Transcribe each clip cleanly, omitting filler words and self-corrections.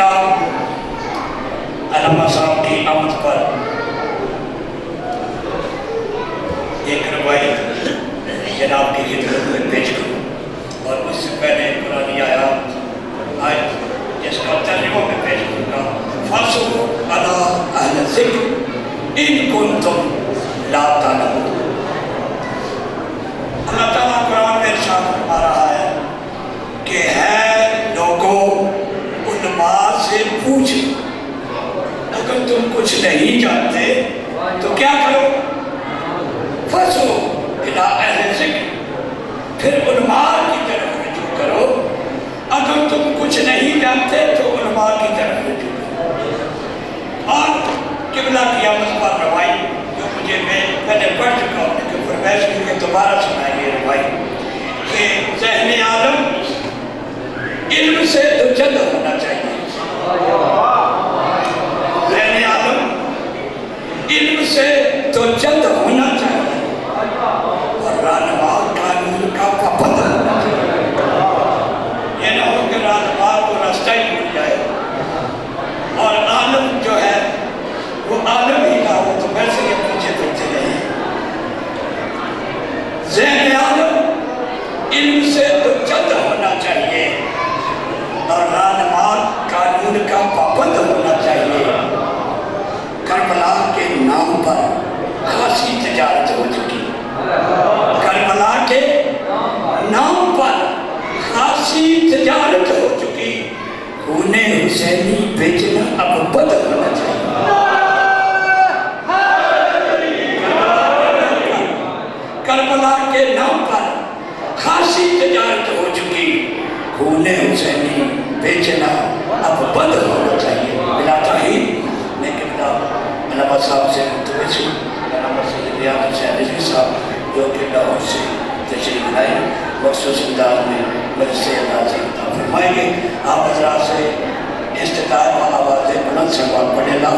جناب علامہ صاحب کی آمد پر ایک روایت جناب کی خدمت میں پیش کروں اور اس سے پہلے قرآنی آیت جس کا ترجمہ میں پیش کروں گا. فَاسْأَلُوا عَلَىٰ أَهْلِ الذِّكْرِ إِن كُنتُمْ لَا تَعْلَمُونَ. اللہ تعالیٰ قرآن میں ارشاد فرما رہا ہے کہ ہے لوگوں علماء سے پوچھو، اگر تم کچھ نہیں جانتے تو کیا کرو؟ فَاسْأَلُوا إِلَىٰ أَهْلِ الذِّكْرِ، پھر علماء کی طرف رجوع کرو. اگر تم کچھ نہیں جانتے تو علماء کی طرف رجوع کرو. اور قبلہ کی آمد پر روایت جو مجھے میں پہلے پڑھ چکا ہوں لیکن فرمائش کی کہ دوبارہ سنائیے روایت کہ ذہن عالم علم سے دوچند ہونا چاہیے. ذہن عالم علم سے دوچند ہونا چاہیے اور رہنما قانون کا پابند ہونا چاہیے. یہ نہ ہو کہ رہنما کو راستہ ہی بھول جائے اور عالم جو ہے وہ عالم ہی نہ ہو تو ویسے یہ پیچھے پڑتے رہے. ذہن عالم علم سے دوچند ہونا چاہیے اور رہنما قانون کا پابند ہونا چاہیے. کربلا کے نام پر خاصی تجارت ہو چکی. کربلا کے نام پر خاصی تجارت ہو چکی. خون حسینی بیچنا اب بند ہونا چاہیے. کربلا کے نام پر خاصی تجارت ہو چکی. خون حسینی بیچنا اب بند ہونا چاہیے. بلا تحید میں قبلہ علامہ صاحب سے متوجہ علامہ سید ریاض حسین رضوی صاحب جو کہ لاہور سے تشریف لائے مخصوص انداز میں مجلس انداز عطا فرمائیں گے. آپ حضرات سے استطاعت و آواز بلند سے بات پڑھے لا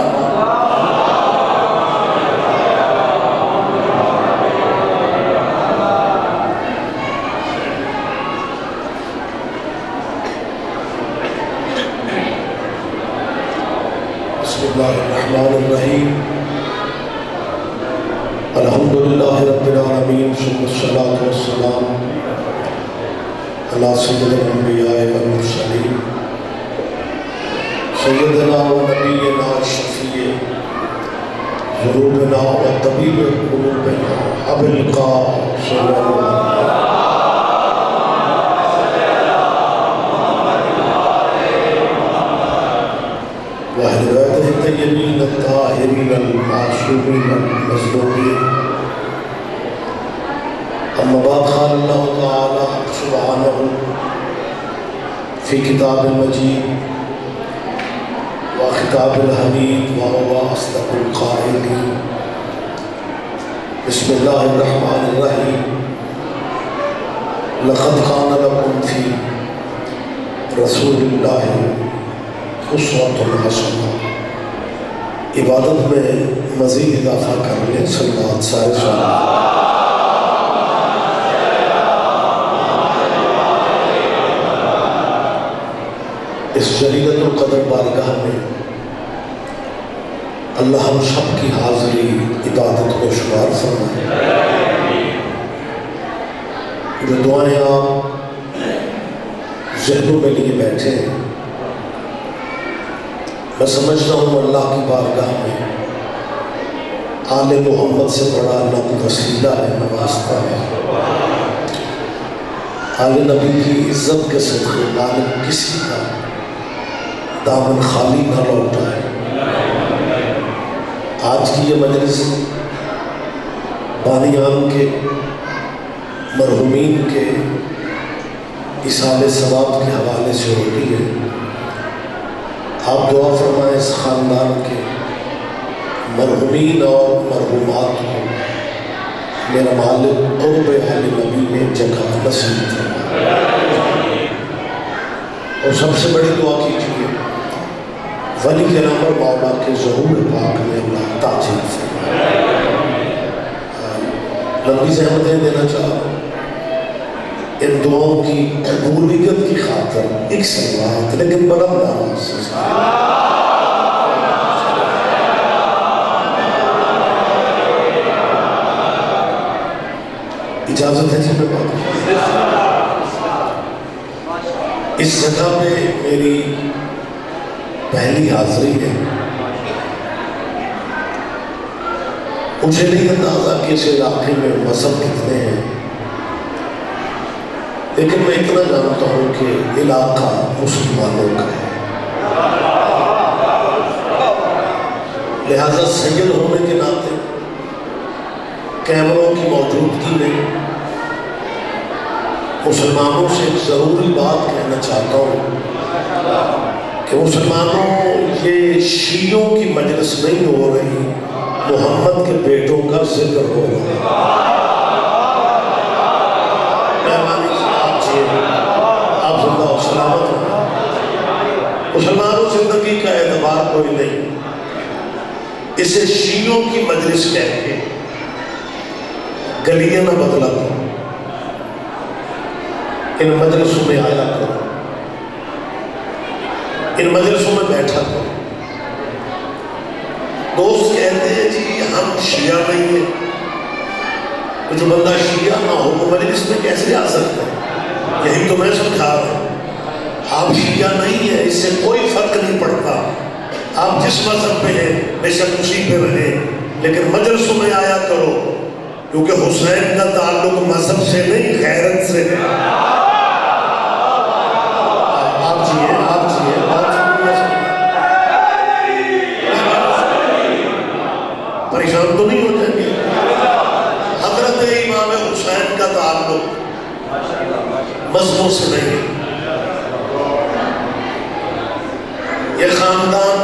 بسم اللہ الرحمن الرحیم. الحمدللہ رب العالمین ثم الصلاۃ والسلام علی سید الانبیاء والمرسلین سیدنا و نبینا شفیع ذنوبنا و طبیب قلوبنا ابی القاسم صلی اللہ وأهل بيته الطيبين الطاهرين المعصومين المظلومين. أما بعد قال الله تعالى سبحانه في كتاب المجيد وخطاب الحميد وهو أصدق القائلين. بسم الله الرحمن الرحيم. لقد كان لكم في رسول الله اسوۃ حسنہ. عبادت میں مزید اضافہ کر لیں. صلوات سارے سنیں. اس جلیلۃ القدر بارگاہ میں اللہ ہم سب کی حاضری عبادت کو شمار فرمائے. جو دعائیں آپ ذہنوں میں لیے بیٹھے ہیں میں سمجھتا ہوں اللہ کی بارگاہ میں آل محمد سے بڑا نہ کوئی وسیلہ ہے نہ واسطہ ہے. آل نبی کی عزت کے صدقے لعنت کسی کا دامن خالی نہ لوٹا ہے. آج کی یہ مجلس بانیان کے مرحومین کے ایصال ثواب کے حوالے سے ہوتی ہے. آپ دعا فرمائیں اس خاندان کے مرحومین اور مرحومات کو میرا مالک قرب اہل نبی میں جگہ نصیب فرمائے. اور سب سے بڑی دعا کیجیے ولی جناب اور مولا کے ظہور پاک میں اللہ تاجیل فرمائے. لمبی زحمتیں دینا چاہتا ہوں. ان دعاؤں کی قبولیت کی خاطر ایک سلوات لیکن بلند آواز سے اجازت ہے جی میں بات اس جگہ پہ میری پہلی حاضری ہے. مجھے نہیں اندازہ کہ اس علاقے میں مذہب کتنے ہیں، لیکن میں اتنا جانتا ہوں کہ علاقہ مسلمانوں کا ہے. لہذا سید ہونے کے ناطے کیمروں کی موجودگی میں مسلمانوں سے ایک ضروری بات کہنا چاہتا ہوں کہ مسلمانوں یہ شیعوں کی مجلس نہیں ہو رہی، محمد کے بیٹوں کا ذکر ہو رہا ہے. آپ زندہ و سلامت ہیں. مسلمانوں زندگی کا اعتبار کوئی نہیں، اسے شیعوں کی مجلس کہہ کے گلیاں نہ بدلا کرو، ان مجلسوں میں آیا کرو، ان مجلسوں میں بیٹھا کرو. دوست کہتے ہیں جی ہم شیعہ نہیں ہیں، تو جو بندہ شیعہ نہ ہو وہ مجلس میں کیسے آ سکتا ہے؟ یہی تو میں سمجھا رہا ہوں. آپ شیعہ نہیں ہیں، اس سے کوئی فرق نہیں پڑتا. آپ جس مذہب پہ ہیں بے شک اسی پہ رہیں، لیکن مجلسوں میں آیا کرو، کیونکہ حسین کا تعلق مذہب سے نہیں غیرت سے ہے. آپ جی ہیں، آپ جی ہیں، پریشان تو نہیں ہو جائیں گے. حضرت امام حسین کا تعلق مذہبوں سے نہیں ہے. یہ خاندان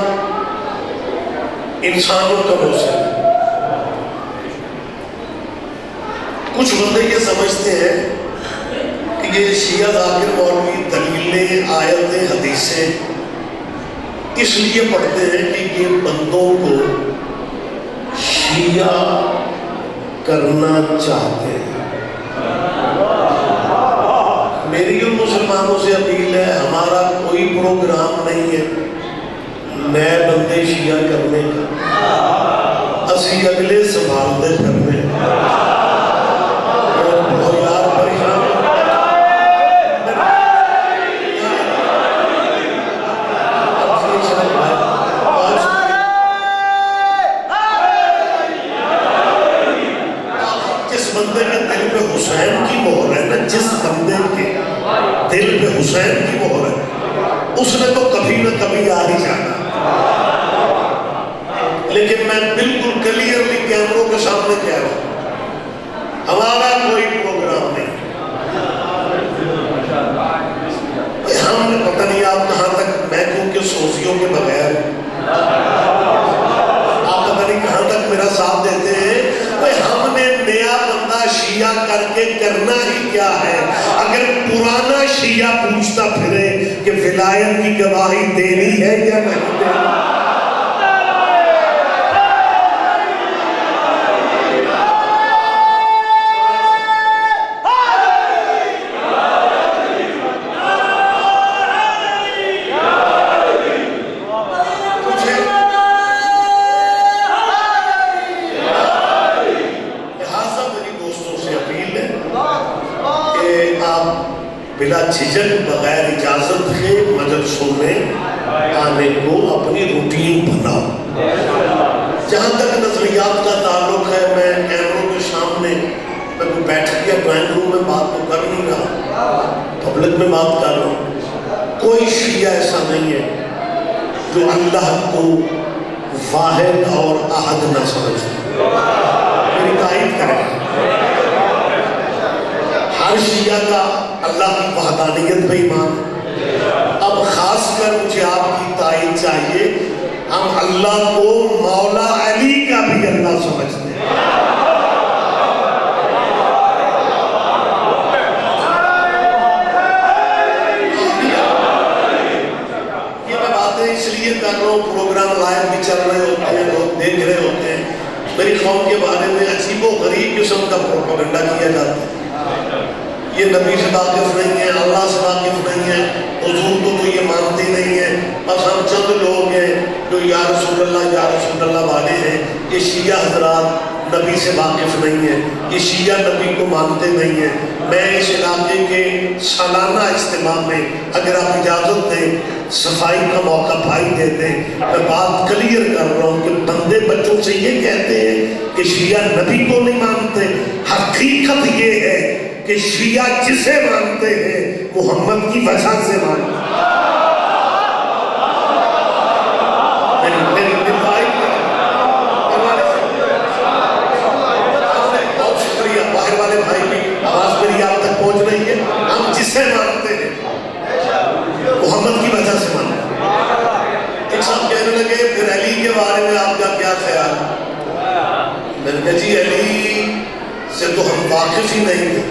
انسانوں کا موسم ہے. کچھ بندے یہ سمجھتے ہیں کہ یہ شیعہ ذاکر مولوی دلیلیں، آیتیں، حدیثیں اس لیے پڑھتے ہیں کہ یہ بندوں کو شیعہ کرنا چاہتے ہیں. میری ان مسلمانوں سے اپیل ہے، ہمارا کوئی پروگرام نہیں ہے نئے بندے شیعہ کرنے کا، اسی اگلے سنبھالتے کرنے. جس بندے کے دل پہ حسین کی مہر ہے نا، جس بندے کے دل پہ حسین کی مہر ہے، اس نے تو کبھی نہ کبھی آ ہی جانا. لیکن میں بالکل کلیئرلی کیمروں کے سامنے کہہ رہا ہوں، ہمارا کوئی پروگرام نہیں. ہم نے پتہ نہیں آپ کہاں تک، میں کیونکہ صوفیوں کے بغیر آپ پتہ نہیں کہاں تک میرا ساتھ دیتے ہیں. ہم نے نیا بندہ شیعہ کر کے کرنا ہی کیا ہے؟ اگر پرانا شیعہ پوچھتا پھرے کہ ولایت کی گواہی دینی ہے یا نہیں دینی. بلا جھجک بغیر اجازت کے مجلسوں میں آنے کو اپنی روٹین بناؤ. جہاں تک نظریات کا تعلق ہے، میں کیمروں کے سامنے میں کوئی بیٹھ کے ڈرائنگ روم میں بات تو کر نہیں رہا، پبلک میں بات کر رہا ہوں. کوئی شیعہ ایسا نہیں ہے جو اللہ کو واحد اور احد نہ سمجھے. میری تائید کریں، ہر شیعہ کا اللہ کی وحدانیت پہ ایمان. اب خاص کر مجھے آپ کی تائید چاہیے، ہم اللہ کو مولا علی کا بھی اللہ سمجھتے ہیں. یہ میں باتیں اس لیے کر رہا ہوں، پروگرام لائیو بھی چل رہے ہوتے ہیں، لوگ دیکھ رہے ہوتے ہیں، میری قوم کے بارے میں عجیب و غریب قسم کا پروپیگنڈا کیا جاتا ہے. یہ نبی سے واقف نہیں ہے، اللہ سے واقف نہیں ہے، حضور کو تو یہ مانتے نہیں ہیں، بس ہم چند لوگ ہیں جو یا رسول اللہ والے ہیں۔ یہ شیعہ حضرات نبی سے واقف نہیں ہیں، یہ شیعہ نبی کو مانتے نہیں ہیں۔ میں اس علاقے کے سالانہ اجتماع میں اگر آپ اجازت دیں صفائی کا موقع بھائی دیتے ہیں، میں بات کلیئر کر رہا ہوں کہ بندے بچوں سے یہ کہتے ہیں کہ شیعہ نبی کو نہیں مانتے، حقیقت یہ ہے کہ شیعہ جسے مانتے ہیں محمد کی وجہ سے مانتے ہیں۔ بہت شکریہ باہر والے بھائی کی آواز میری آپ تک پہنچ رہی ہے۔ ہم جسے مانتے ہیں محمد کی وجہ سے مانتے ہیں۔ ایک صاحب کہنے لگے پھر علی کے بارے میں آپ کا کیا خیال؟ میں نے کہا جی علی سے تو ہم واقف ہی نہیں تھے،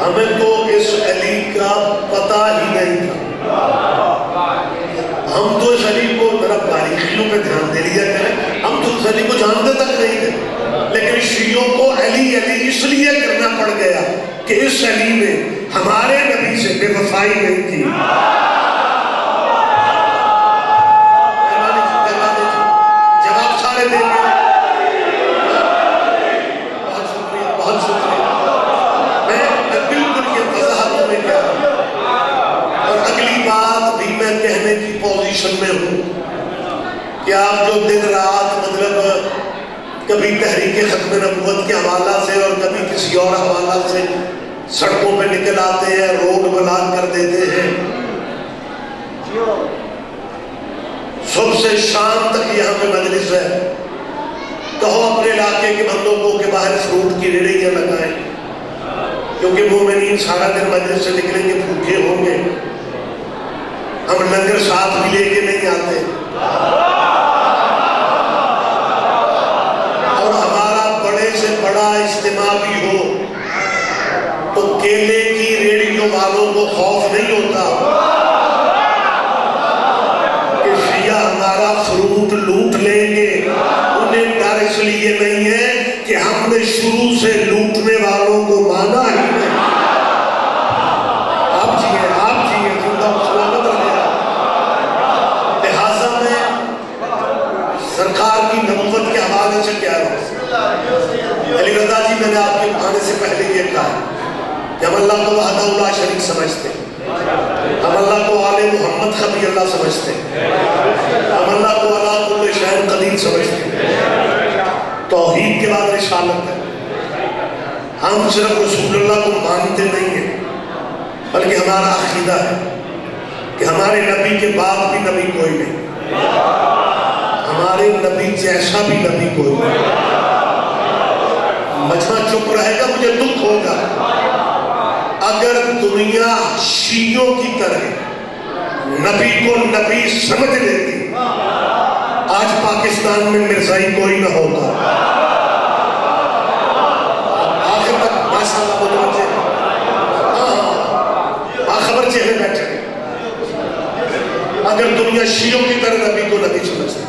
ہمیں تو اس علی کا پتہ ہی نہیں تھا۔ ہم تو اس علی کو ذرا باریکیوں پہ دھیان دے لیا کریں، ہم تو اس علی کو جانتے تک نہیں تھے، لیکن شیعوں کو علی علی اس لیے کرنا پڑ گیا کہ اس علی نے ہمارے نبی سے بے وفائی نہیں کی۔ جواب سارے دیں گے۔ بہت شکریہ، بہت شکریہ۔ میں بالکل یہ وضاحت میں کہہ رہا ہوں، اور اگلی بات بھی میں کہنے کی پوزیشن میں ہوں کہ آپ جو دن رات مطلب کبھی تحریک ختم نبوت کے حوالہ سے اور کبھی کسی اور حوالہ سے سڑکوں پہ نکل آتے ہیں، روڈ بلاک کر دیتے ہیں، صبح سے شام تک یہاں پہ مجلس ہے، کہو اپنے علاقے کے بندوں کو کہ باہر فروٹ کی ریڑیاں لگائیں، کیونکہ مومنین سارا دن مجلس سے نکلیں گے بھوکے ہوں گے، ہم لنگر ساتھ بھی لے کے نہیں آتے، اور ہمارا بڑے سے بڑا اجتماع بھی ہو تو کیلے کی ریڑیوں والوں کو خوف نہیں ہوتا کہ شیعہ ہمارا فروٹ لوٹ لیں گے، انہیں ڈر اس لیے نہیں ہے کہ ہم نے شروع سے لوٹنے والوں کو مانا ہی نہیں۔ آپ جیئے زندہ سلامت رہے۔ لہٰذا میں سرکار کی نبوت کے حوالے سے کہہ رہا ہوں، علی رضا جی میں نے آپ کے آنے سے پہلے یہ کہا کہ ہم اللہ کو وحدہ لا شریک سمجھتے ہیں، ہم اللہ کو آل محمد خبی اللہ سمجھتے ہیں، ہم اللہ کو علی کل شیء قدیر سمجھتے ہیں، توحید کے بعد رسالت ہے۔ ہم صرف رسول اللہ کو مانتے نہیں ہیں بلکہ ہمارا عقیدہ ہے کہ ہمارے نبی کے بعد بھی نبی کوئی نہیں، ہمارے نبی جیسا بھی نبی کوئی نہیں۔ مجمع چپ رہے گا، مجھے دکھ ہوگا اگر دنیا شیعوں کی طرح نبی کو نبی سمجھ لیتی، آج پاکستان میں مرزائی کوئی نہ ہوتا۔ آخر تک ماشاءاللہ متوجہ باخبر چہرے بیٹھے اگر دنیا شیعوں کی طرح نبی کو نبی سمجھتی۔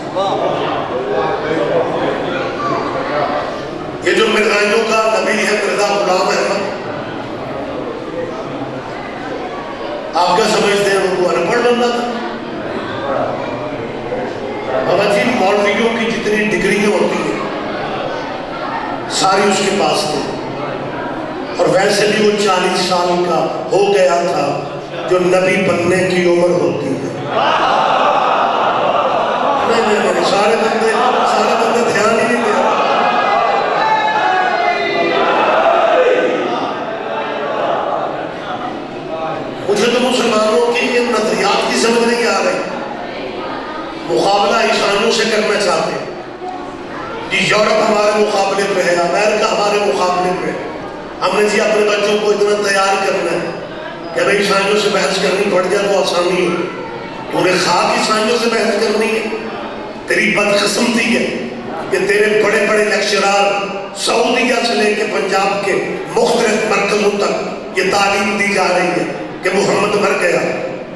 یہ جو مرزائیوں کا نبی ہے مرزا غلام احمد، آپ کیا سمجھتے ہیں وہ ان پڑھ بننا تھا؟ بابا جی مولویوں کی جتنی ڈگریاں ہوتی ہیں ساری اس کے پاس تھی، اور ویسے بھی وہ 40 سال کا ہو گیا تھا جو نبی بننے کی عمر ہوتی ہے۔ نہیں سارے بندے دھیان ہی نہیں دے رہے۔ مجھے تو مسلمانوں کی ان نظریات کی سمجھ نہیں آ رہی، مقابلہ عیسائیوں سے کرنا چاہتے ہیں کہ یورپ ہمارے مقابلے پہ ہے، امریکہ ہمارے مقابلے پہ ہے، ہم نے جی اپنے بچوں کو اتنا تیار کرنا ہے کہ اگر عیسائیوں سے بحث کرنی پڑ جائے تو آسانی ہو۔ تو انہیں خاک عیسائیوں سے بحث کرنی ہے، تیری بدقسمتی ہے کہ تیرے بڑے بڑے لیکچرار سعودیہ سے لے کے پنجاب کے مختلف مرکزوں تک یہ تعلیم دی جا رہی ہے کہ محمد مر گیا،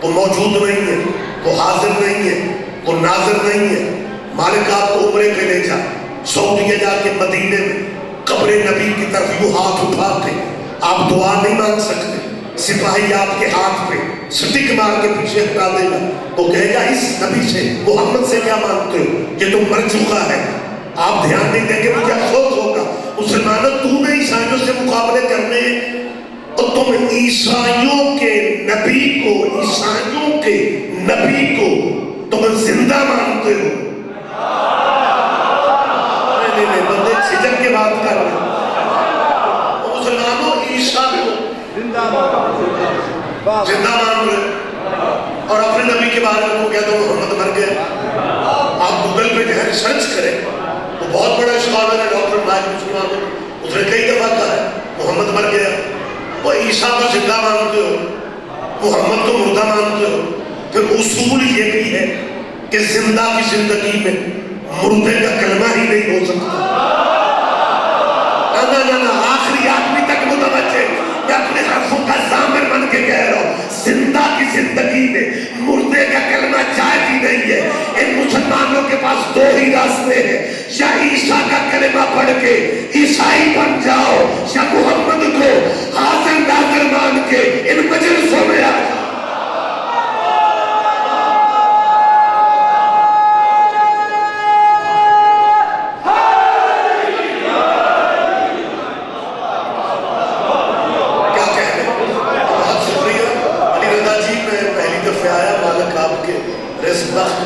وہ موجود نہیں ہے، وہ حاضر نہیں ہے، وہ ناظر نہیں ہے، مالک آپ کو عمرے پہ لے جا، سعودیہ جا کے مدینے میں قبر نبی کی طرف یوں ہاتھ اٹھا کے آپ دعا نہیں مانگ سکتے، سپاہی آپ کے ہاتھ پہ سٹک مار کے پیچھے ہٹا دے گا تو کہے گا اس نبی سے محمد سے کیا مانگتے ہو، یہ تو مر چکا ہے، آپ دھیان نہیں دیں گے، مجھے افسوس ہوگا مسلمانوں تو نے عیسائیوں سے مقابلے کرنے اور تم عیسائیوں کے نبی کو تم زندہ مانتے ہو۔ نہیں بندے چھجک کے بات کر رہے ہیں، مسلمانوں عیسیٰ کو زندہ مان رہے اور اپنے نبی کے بارے میں کہہ دو محمد مر گئے۔ آپ گوگل پہ جو ہے ریسرچ کریں، وہ بہت بڑا اسکالر ہے ڈاکٹر مائک مسلمان، اس نے کئی دفعہ کہا ہے محمد مر گیا۔ وہ عیسیٰ کو زندہ مانتے ہو، محمد کو مردہ مانتے ہو، پھر اصول یہ بھی ہے کہ زندہ کی زندگی میں مردے کا کلمہ ہی نہیں ہو سکتا۔ نہ آخری آدمی تک متوجہ، میں اپنے حرفوں کا ضامن بن کے کہہ رہا ہوں، زندہ کی زندگی میں مردے کا کلمہ جائز ہی نہیں ہے۔ ان مسلمانوں کے پاس دو ہی راستے ہیں، یا عیسیٰ کا کلمہ پڑھ کے عیسائی بن جاؤ، یا محمد کو حاضر ناظر مان کے ان مجلسوں میں آ جاؤ۔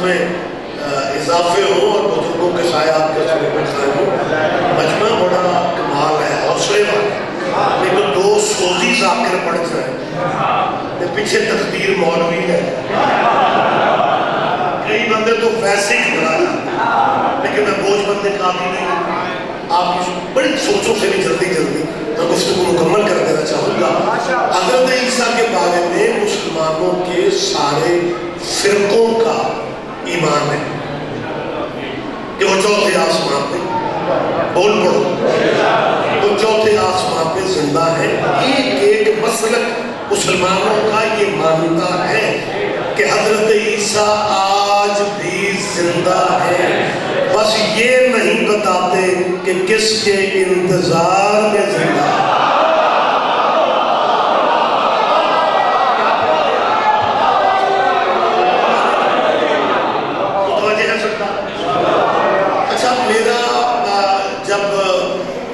میں اضافے ہوں اور بزرگوں کے سائے آپ کے سرے پر قائم ہوں۔ مجمع بڑا کمال ہے، حوصلے والا، لیکن دو سوزی ذاکر پڑھ جائے، پیچھے تقدیر مولوی ہے، کئی بندے تو ویسے ہی بنا جاتے، لیکن میں بوجھ بندے قابل نہیں، آپ کی بڑی سوچوں سے بھی جلدی میں گفتگو مکمل کر دینا چاہوں گا۔ حضرت عیسیٰ کے بارے میں مسلمانوں کے سارے فرقوں کا ایمان ہے کہ وہ چوتھے آسمان پہ، بول پڑھو، وہ چوتھے آسمان پہ زندہ ہے۔ ایک مسلک مسلمانوں کا یہ مانتا ہے کہ حضرت عیسیٰ آج بھی زندہ ہے، بس یہ نہیں بتاتے کہ کس کے انتظار میں زندہ ہے۔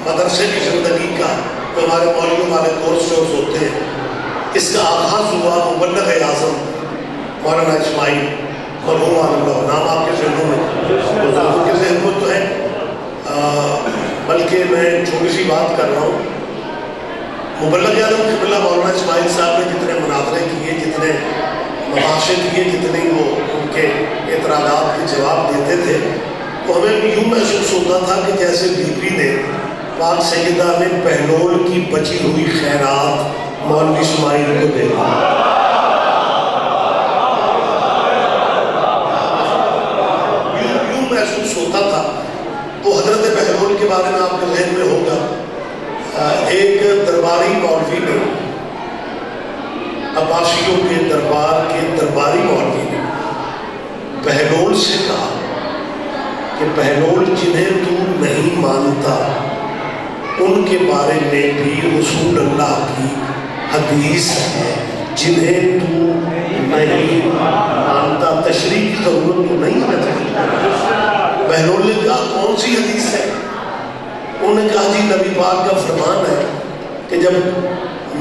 مدرسے کی زندگی کا جو ہمارے مولویوں والے کورس ہوتے ہیں، اس کا آغاز ہوا مبلغ اعظم مولانا اسماعیل مرحوم اللہ، نام آپ کے ذہنوں میں بزرگوں کے ذہن میں تو ہے، بلکہ میں چھوٹی سی بات کر رہا ہوں۔ مبلغ اعظم قبلہ مولانا اسماعیل صاحب نے جتنے مناظرے کیے، جتنے مباحثے کیے، جتنے وہ ان کے اعتراضات کے جواب دیتے تھے، تو ہمیں یوں محسوس ہوتا تھا کہ جیسے بی بی نے پاک سیدہ نے پہلول کی بچی ہوئی خیرات مولوی اسماعیل کو دے دی۔ یوں محسوس ہوتا تھا۔ تو حضرت پہلول کے بارے میں آپ کے ذہن میں ہوگا، ایک درباری مولوی نے، عباسیوں کے دربار کے درباری مولوی نے پہلول سے کہا کہ پہلول جنہیں تو نہیں مانتا ان کے بارے میں بھی رسول اللہ کی حدیث ہے، جنہیں تو نہیں مانتا تشریح کی ضرورت تو نہیں ہے۔ بہلول نے کہا کون سی حدیث ہے؟ انہوں نے کہا جی نبی پاک کا فرمان ہے کہ جب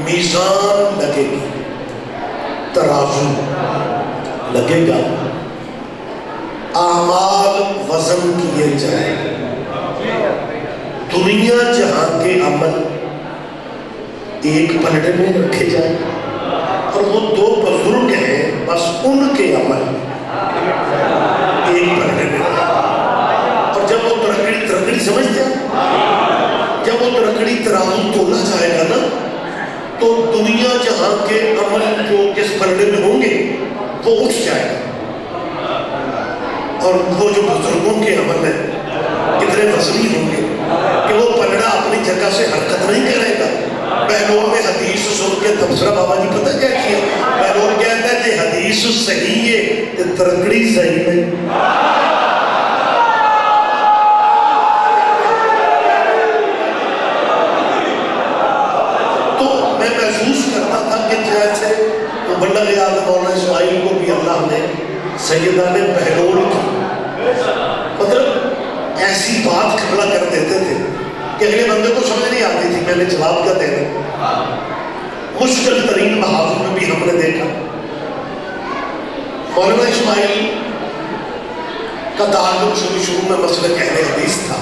میزان لگے گی، ترازو لگے گا، اعمال وزن کیے جائیں، دنیا جہاں کے عمل ایک پلڑے میں رکھے جائیں، اور وہ دو بزرگ ہیں بس ان کے عمل ایک پلڑے میں رکھے۔ اور جب وہ ترکڑی سمجھ جائے، جب وہ ترکڑی ترازو تولا جائے گا نا، تو دنیا جہاں کے عمل جو جس پلڑے میں ہوں گے وہ اٹھ جائے گا، اور وہ جو بزرگوں کے عمل ہیں اتنے وزنی ہوں گے کہ وہ پلڑا اپنی جگہ سے حرکت نہیں کرے گا۔ بہلول نے حدیث سن کے تبصرہ بابا جی پتہ کیا کیا؟ بہلول کہتا ہے کہ حدیث صحیح ہے کہ ترکڑی صحیح نہیں۔ مبلغ اعظم مولانا اسماعیل کو بھی اللہ نے سیدہ نے بہلول کی، مطلب ایسی بات کھڑا کر دیتے تھے کہ اگلے بندے کو سمجھ نہیں آتی تھی پہلے جواب کیا دینا۔ مشکل ترین محاذ میں بھی ہم نے دیکھا مولانا اسماعیل کا تعلق شروع میں مسلک اہل حدیث تھا،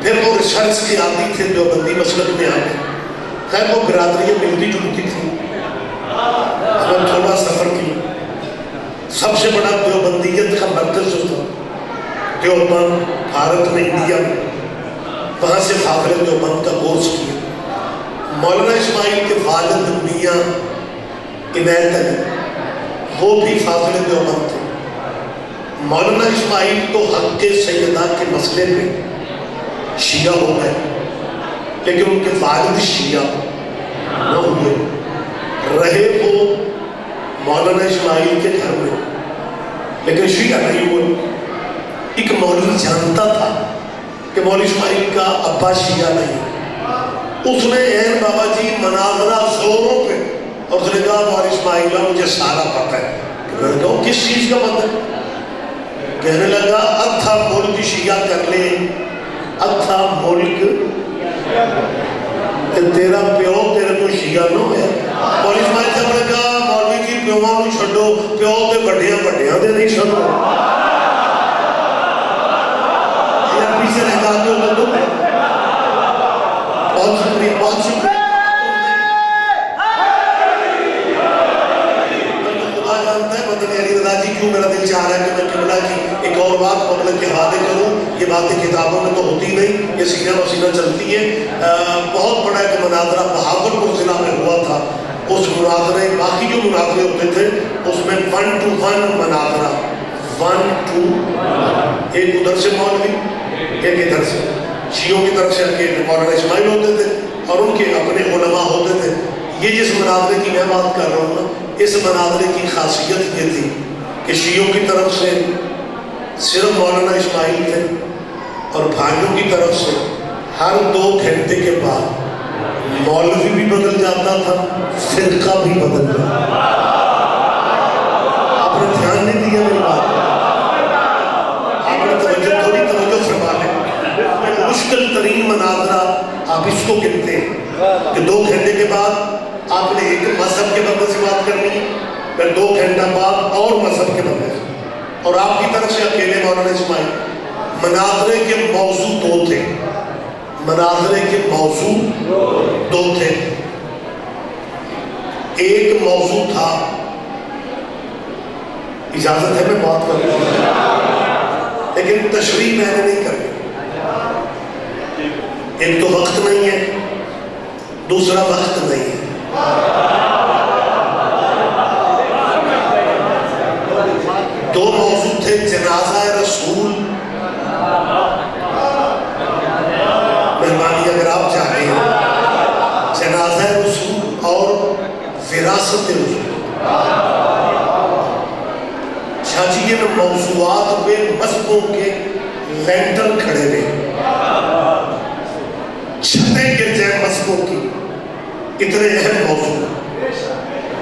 پھر وہ ریسرچ کے عادی تھے، دیوبندی مسلک میں آ گئے۔ خیر وہ برادریاں ملتی جلتی تھیں، ہمیں تھوڑا سفر کی، سب سے بڑا دیوبندیت کا مرکز جو تھا دیوبند بھارت میں، انڈیا میں، وہاں سے فاضل دیوبند کا کورس کیا۔ مولانا اسماعیل کے والد میاں عنایت علی وہ بھی فاضل دیوبند تھے۔ مولانا اسماعیل تو حق سیدہ کے مسئلے میں شیعہ ہو گئے، لیکن ان کے والد شیعہ نہ ہوئے، رہے وہ مولانا اسماعیل کے گھر میں، لیکن شیعہ نہیں ہوئے۔ ایک مولوی جانتا تھا کہ مولوی اسماعیل کا ابا شیعہ نہیں، اس نے این بابا جی مناظرہ زوروں پہ، اور اس نے کہا مولوی اسماعیل مجھے سارا پتہ ہے۔ میں نے کہا کس چیز کا پتہ ہے؟ کہنے لگا ادھا ملک شیعہ کر لے، ادھا ملک تیرا پیو تیرے کو شیعہ نہ ہویا۔ مولوی اسماعیل صاحب نے کہا مولوی جی پیوہاں نو چھڈو، پیو تے بڑیاں بڑیاں دے نہیں چھڈو۔ یہ پیچھے رہ جاتے ہو تو بہت شکریہ، بہت شکریہ۔ خدا جانتا ہے مدنی علی رضا جی کیوں میرا دل چاہ رہا ہے کہ میں قبلہ کی ایک اور بات مطلب کے حوالے کروں۔ یہ باتیں کتابوں میں تو ہوتی نہیں، یہ سینہ بسینہ چلتی ہے۔ بہت بڑا ایک مناظرہ بہاولپور ضلع میں ہوا تھا، اس مناظرے باقی جو مناظرے ہوتے تھے اس میں 1 to 1 مناظرہ، 1 to 1، ایک ادھر سے مولوی ایک ادھر سے، شیعوں کی طرف سے اکیلے مولانا اسماعیل ہوتے تھے اور ان کے اپنے علماء ہوتے تھے۔ یہ جس مناظرے کی میں بات کر رہا ہوں نا، اس مناظرے کی خاصیت یہ تھی کہ شیعوں کی طرف سے صرف مولانا اسماعیل تھے اور بھائیوں کی طرف سے ہر 2 گھنٹے کے بعد مولوی بھی بدل جاتا تھا، فرقہ بھی بدل جاتا تھا۔ آپ نے دھیان نہیں دیا میری بات، آپ نے تھوڑی توجہ فرما لیں۔ مشکل ترین مناظرہ آپ اس کو کہتے ہیں کہ 2 گھنٹے کے بعد آپ نے ایک مذہب کے بندے سے بات کرنی ہے، پھر 2 گھنٹہ بعد اور مذہب کے بندے سے، اور آپ کی طرف سے اکیلے مولانا اسماعیل۔ مناظرے کے موضوع 2 تھے، مناظرے کے موضوع 2 تھے۔ ایک موضوع تھا، اجازت ہے میں بات کروں لیکن تشریح میں نے نہیں کرنی۔ ایک تو وقت نہیں ہے، دوسرا وقت نہیں ہے۔ دو موضوع تھے، جنازہ رسول، مہربانی اگر آپ چاہیں، جنازہ رسول اور وراثت رسول۔ چاچی یہ موضوعات پہ مذہبوں کے لینٹر کھڑے رہے، چھتیں گر جائیں مذہبوں کی، اتنے اہم موضوع۔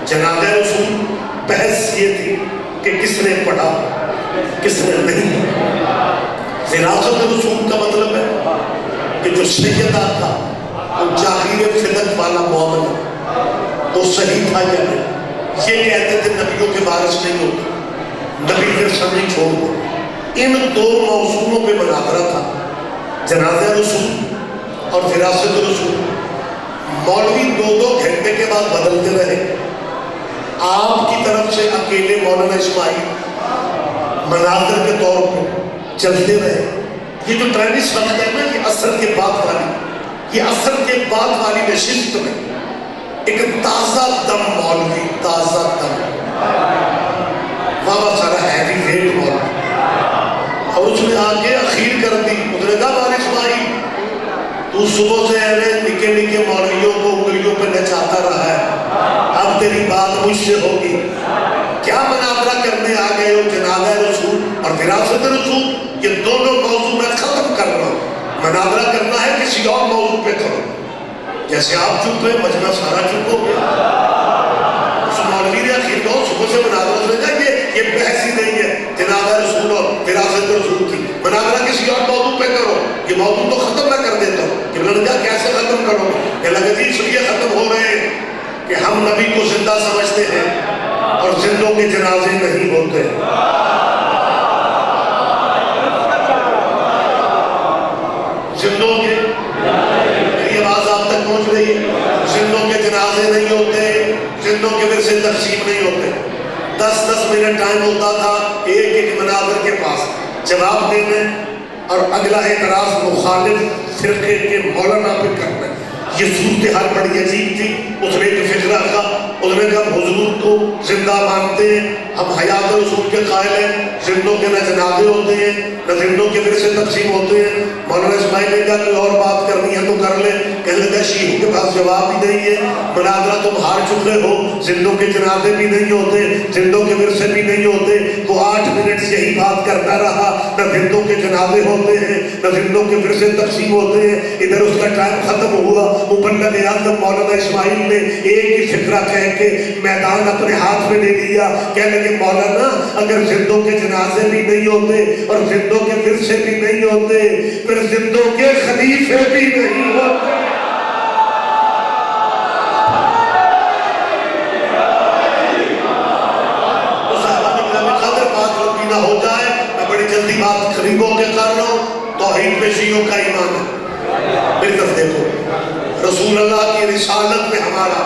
جنازہ رسول بحث یہ تھی کہ کس نے پڑھا کس نے نہیں۔ وراثت رسول کا مطلب ہے کہ جو سیدہ تھا وہ جاہیر فدق والا معاملہ وہ صحیح تھا یا نہیں۔ یہ کہتے تھے نبیوں کے وارث نہیں ہوتے، نبی ورثہ نہیں چھوڑ دو۔ ان 2 موضوعوں پہ مناظرہ تھا، جنازہ رسول اور وراثت رسول۔ مولوی 2 گھنٹے کے بعد بدلتے رہے۔ آپ کی طرف سے اکیلے مولانا اسماعیل مناظر کے طور پہ چلتے رہے۔ یہ جو ٹرینس وقت ہے نا، یہ عصر کے بعد والی، یہ عصر کے بعد والی نشست میں ایک تازہ دم مولوی، تازہ دم، بابا سارا ہیوی ویٹ مولوی، اور اس نے آگے اخیر کر دی۔ اس نے کہا مولانا اسماعیل تو صبح سے نکے نکے مولویوں کو انگلیوں پہ نچاتا رہا ہے، اب تیری بات مجھ سے ہوگی۔ کیا مناظرہ کرنے آ گئے ہو؟ جنازہ رسول اور وراثت رسول، یہ دونوں موضوع میں ختم کر رہا ہوں۔ مناظرہ کرنا ہے کسی اور موضوع پہ کرو، جیسے آپ چپ ہوئے مجمع سارا چپ ہو گیا۔ نہیں ہو صبح سے مناظرہ سمجھ جائے یہ بحث ہی نہیں ہے جناب رسول اور وراثت رسول کی. مناظرہ کسی اور موضوع پہ کرو. یہ موضوع تو ختم میں کر دیتا ہوں کہ میں نے کہا کیسے ختم کرو. کہ لگا جی اس لیے ختم ہو رہے ہیں کہ ہم نبی کو زندہ سمجھتے ہیں اور زندوں کے جنازے نہیں ہوتے. زندوں کے میری آواز آپ تک پہنچ رہی ہے؟ زندوں کے جنازے نہیں ہوتے, زندوں کے ورثے تقسیم نہیں ہوتے. 10 منٹ ٹائم ہوتا تھا ایک مناظر کے پاس جواب دینے اور اگلا اعتراض مخالف فرقے کے مولانا پہ کرنا. یہ صورتحال بڑی عجیب تھی. اس نے ایک فکر رکھا, اس نے کہا حضور کو زندہ مانتے ہیں, ہم حیات رسول کے قائل ہیں, زندوں کے نہ جنازے ہوتے ہیں نہ زندوں کے ورثے تقسیم ہوتے ہیں. مولانا اسماعیل نے کہا کوئی اور بات کرنی ہے تو کر لے. کہنے لگا شیعوں کے پاس جواب بھی نہیں ہے, مناظرہ تم ہار چکے ہو, زندوں کے جنازے بھی نہیں ہوتے, زندوں کے ورثے بھی نہیں ہوتے. وہ 8 منٹ سے یہی بات کرتا رہا, نہ زندوں کے جنازے ہوتے ہیں نہ زندوں کے ورثے تقسیم ہوتے ہیں. ادھر اس کا ٹائم ختم ہوا. مبلغ اعظم مولانا اسماعیل نے ایک ہی فکرہ کہہ کے میدان اپنے ہاتھ میں لے لیا. کہنے لگے مولانا اگر زندوں کے جنازے بھی نہیں ہوتے اور زندوں کے ورثے بھی نہیں ہوتے پھر زندوں کے خلیفے بھی نہیں ہوتے. تو صحابہ کی نام قدر بات لمبی نہ ہو جائے, میں بڑی جلدی بات قریب ہو کے کر رہا ہوں. توحید پہ شیعوں کا ایمان ہے. میری طرف دیکھو, رسول اللہ کی رسالت میں ہمارا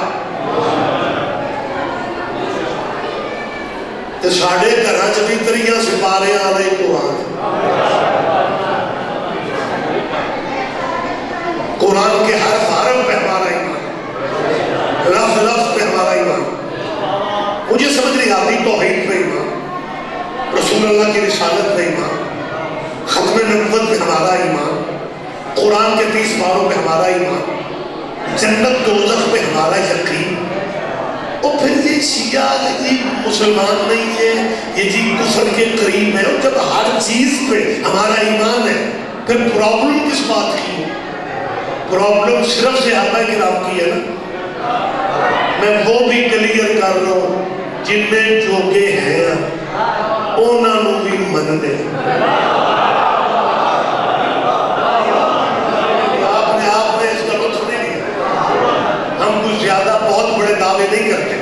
ساڑھے گھراں چ بھی تریاں سپارے آلے قرآن, قرآن کے ہر حرف پہ ہمارا ایمان, لفظ لفظ پہ ہمارا ایمان. مجھے سمجھ نہیں آتی توحید پہ ایمان, رسول اللہ کی رسالت پہ ایمان, ختم نبوت پہ ہمارا ایمان, قرآن کے 30 پاروں پہ ہمارا ایمان, جنت دوزخ پہ ہمارا یقین. اور پھر یہ شیعہ یہ مسلمان نہیں ہے, یہ جی کفر کے قریب ہے. اور جب ہر چیز پہ ہمارا ایمان ہے پھر پرابلم کس بات کی ہے؟ پرابلم صرف صحابہ کرام کی ہے نا. میں وہ بھی کلیئر کر رہا ہوں جن میں جوگے ہیں انہاں نوں بھی من دے. زیادہ بہت بڑے دعوے نہیں کرتے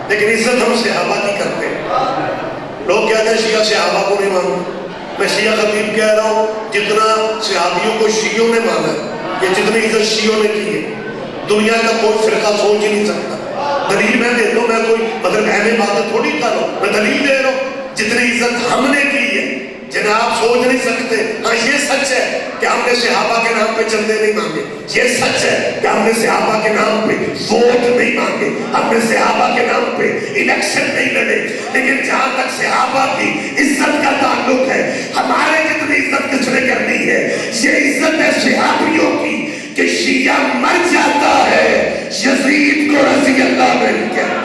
لیکن عزت ہم صحابہ کی کرتے ہیں. لوگ کہتے ہیں شیعہ صحابہ کو نہیں مانتے. میں شیعہ خطیب کہہ رہا ہوں جتنا صحابیوں کو شیعوں نے مانا ہے, یہ جتنی عزت شیعوں نے کی ہے دنیا کا کوئی فرقہ سوچ ہی نہیں سکتا. دلیل میں دیتا ہوں, میں کوئی مطلب اہم بات تھوڑی کر رہا ہوں, میں دلیل دے رہا ہوں. جتنی عزت ہم نے کی ہے جناب سوچ نہیں سکتے. ہاں یہ سچ ہے کہ ہم نے صحابہ کے نام پہ چندے نہیں مانگے, یہ سچ ہے کہ ہم نے صحابہ کے نام پہ ووٹ نہیں مانگے, ہم نے صحابہ کے نام پہ الیکشن نہیں لڑے. لیکن جہاں تک صحابہ کی عزت کا تعلق ہے, ہمارے جتنی عزت کس نے کرنی ہے, یہ عزت ہے صحابیوں کی کہ شیعہ مر جاتا ہے یزید کو رضی اللہ نہیں کہتا.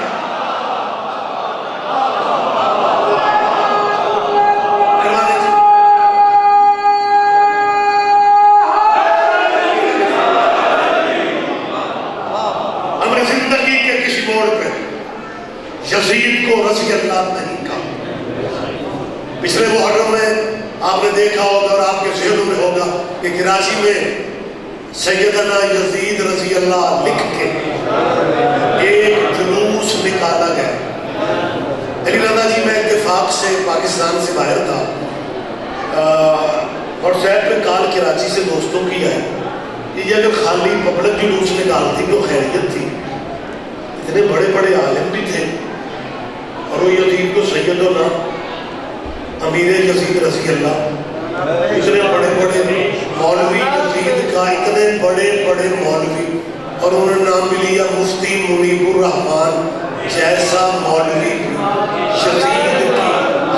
یزید کو رضی اللہ نہیں کہا. پچھلے محرم میں آپ نے دیکھا ہوگا اور آپ کے ذہنوں میں ہوگا کہ کراچی میں سیدنا یزید رضی اللہ لکھ کے ایک جلوس نکالا گیا. علی رضا جی میں اتفاق سے پاکستان سے باہر تھا, واٹس ایپ پہ کال کراچی سے دوستوں کی ہے کہ یہ اگر خالی پبلک جلوس نکالتی تو خیریت تھی. اتنے بڑے بڑے عالم بھی تھے اور وہ یزید کو سیدنا امیر یزید رضی اللہ, اتنے بڑے بڑے مولوی یزید کا, اتنے بڑے بڑے مولوی, اور انہوں نے نام بھی لیا مفتی منیب الرحمان جیسا مولوی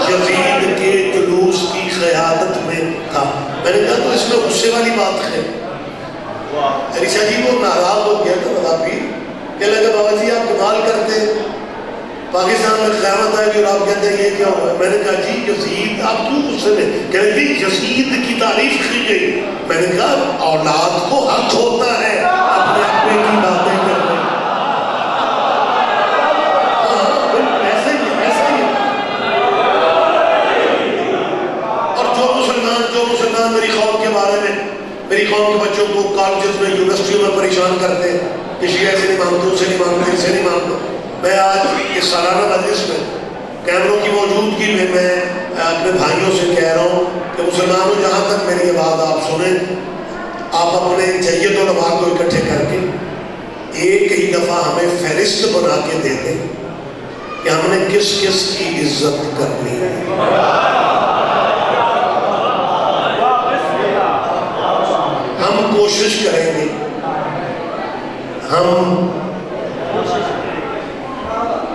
یزید کے جلوس کی قیادت میں تھا. میں نے کہا تو اس میں غصے والی بات ہے. علیشہ جی وہ ناراض ہو گیا تھا بتا پیر, کہ لگا بابا جی آپ کمال کرتے ہیں, پاکستان میں قیامت آئے گی اور آپ کہتے ہیں یہ کیا ہوا ہے. میں نے کہا جی یزید آپ کیوں غصے میں, کہہ رہے جی یزید کی تعریف کی گئی. میں نے کہا اولاد کو حق ہوتا ہے اپنے اپنے کی باتیں کرنے. پریشان کرتے ہیں کہ شیعہ سے نہیں مانتے، اسے نہیں مانتے، اسے نہیں مانتے. میں آج اس سالانہ مجلس میں کیمروں کی موجودگی میں اپنے بھائیوں سے کہہ رہا ہوں کہ مسلمانوں جہاں تک میری یہ بات آپ سنیں، آپ اپنے جید علماء کو اکٹھے کر کے ایک ہی دفعہ ہمیں فہرست بنا کے دے دیں کہ ہم نے کس کس کی عزت کرنی ہے. ہم کوشش کریں گے، ہم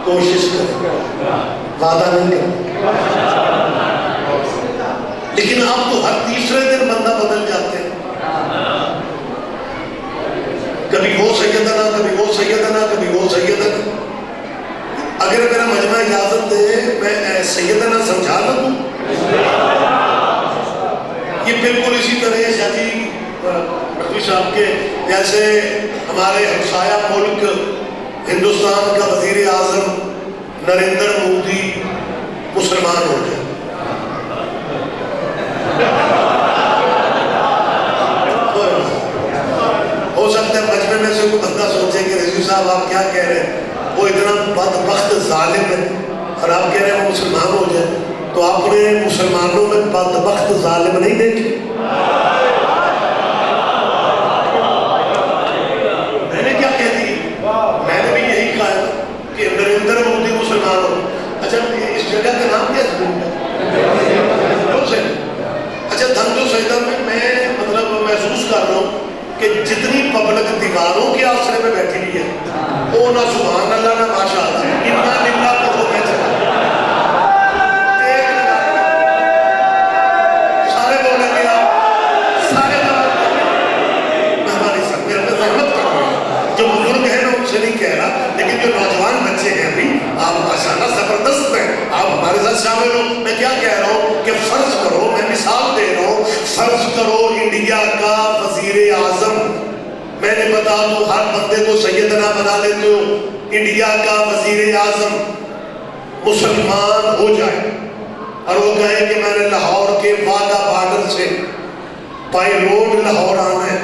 کوشش کریں گے، وعدہ نہیں کریں، لیکن آپ تو ہر تیسرے دن بندہ بدل جاتے ہیں. کبھی وہ سیدنا، کبھی وہ سیدنا، کبھی وہ سیدنا. اگر میرا مجمع اجازت دے میں سیدنا سمجھا لوں. یہ بالکل اسی طرح شاہ جی رفیع صاحب کے جیسے ہمارے ہمسایہ ملک ہندوستان کا وزیر اعظم نریندر مودی مسلمان ہو جائے. ہو سکتا ہے مجمع میں سے کوئی بندہ سوچے کہ رضوی صاحب آپ کیا کہہ رہے ہیں، وہ اتنا بدبخت ظالم ہے اور آپ کہہ رہے ہیں وہ مسلمان ہو جائے. تو آپ نے مسلمانوں میں بدبخت ظالم نہیں دیکھے؟ میں نے کیا کہہ دی؟ میں نے بھی یہی کہا کہ نریندر مودی مسلمان ہو. اچھا اس جگہ کا نام کیا ہے؟ اچھا دھندو سیدہ میں مطلب محسوس کر رہا ہوں کہ جتنی پبلک دیواروں کے آسرے میں بیٹھی ہوئی ہے وہ نہ سبحان اللہ نہ ماشاء اللہ اتنا للہ کو ہو میں چلا سارے بولیں گے آپ سارے مہربانی سر میرے اپنے زحمت کر رہے ہیں. جو بزرگ ہیں میں ان سے نہیں کہہ رہا، لیکن جو نوجوان بچے ہیں ابھی آپ ماشاء اللہ زبردست ہیں، آپ ہمارے ساتھ شامل ہو. میں کیا کہہ رہا ہوں کہ فرض کرو، میں مثال دے رہا ہوں، فرض کرو انڈیا کا وزیر اعظم، میں نے بتا دوں ہر بندے کو سیدنا بنا لیتے ہو، انڈیا کا وزیر اعظم مسلمان ہو جائے اور وہ کہے کہ میں نے لاہور کے واگا بارڈر سے بائی روڈ لاہور آنا ہے،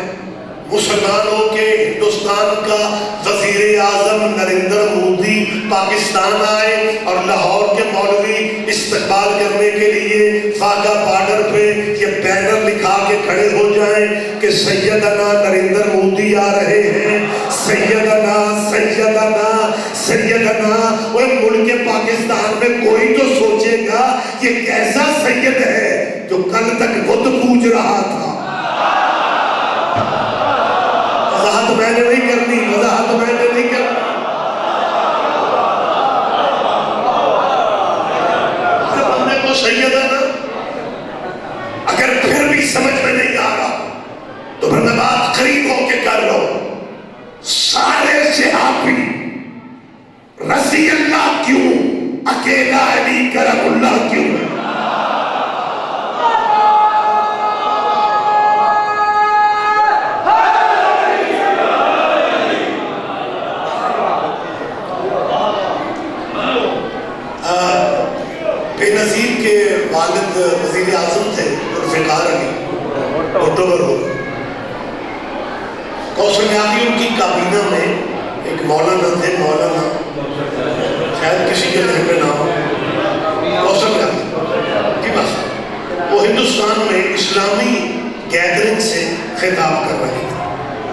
مسلمان ہو کے ہندوستان کا وزیر اعظم نریندر مودی پاکستان آئے اور لاہور کے مولوی استقبال کرنے کے لیے واگا بارڈر پہ یہ بینر لکھا کے کھڑے ہو جائیں کہ سیدنا نریندر مودی آ رہے ہیں، سیدنا سیدنا سیدنا. اور ملک پاکستان میں کوئی تو سوچے گا یہ کیسا سید ہے جو کل تک بت پوج رہا تھا. وضاحت میں نے نہیں کرنی، وضاحت میں نے نہیں کرنی. ہر بندے کو سیدنا اگر پھر بھی سمجھ میں نہیں آ رہا تو پھر میں بات قریب ہو کے کر لو. سارے صحابی رضی اللہ کیوں، اکیلا علی کرم اللہ کیوں؟ بےنظیر کے والد وزیر اعظم تھے ذوالفقار علی اکتوبر ہو. کوثر نیازی ان کی کابینہ میں ایک مولانا تھے، مولانا شاید کسی کے ذہن میں نہ ہو، کوثر نیازی کی بات. وہ ہندوستان میں اسلامی گیدرنگ سے خطاب کر رہے تھے.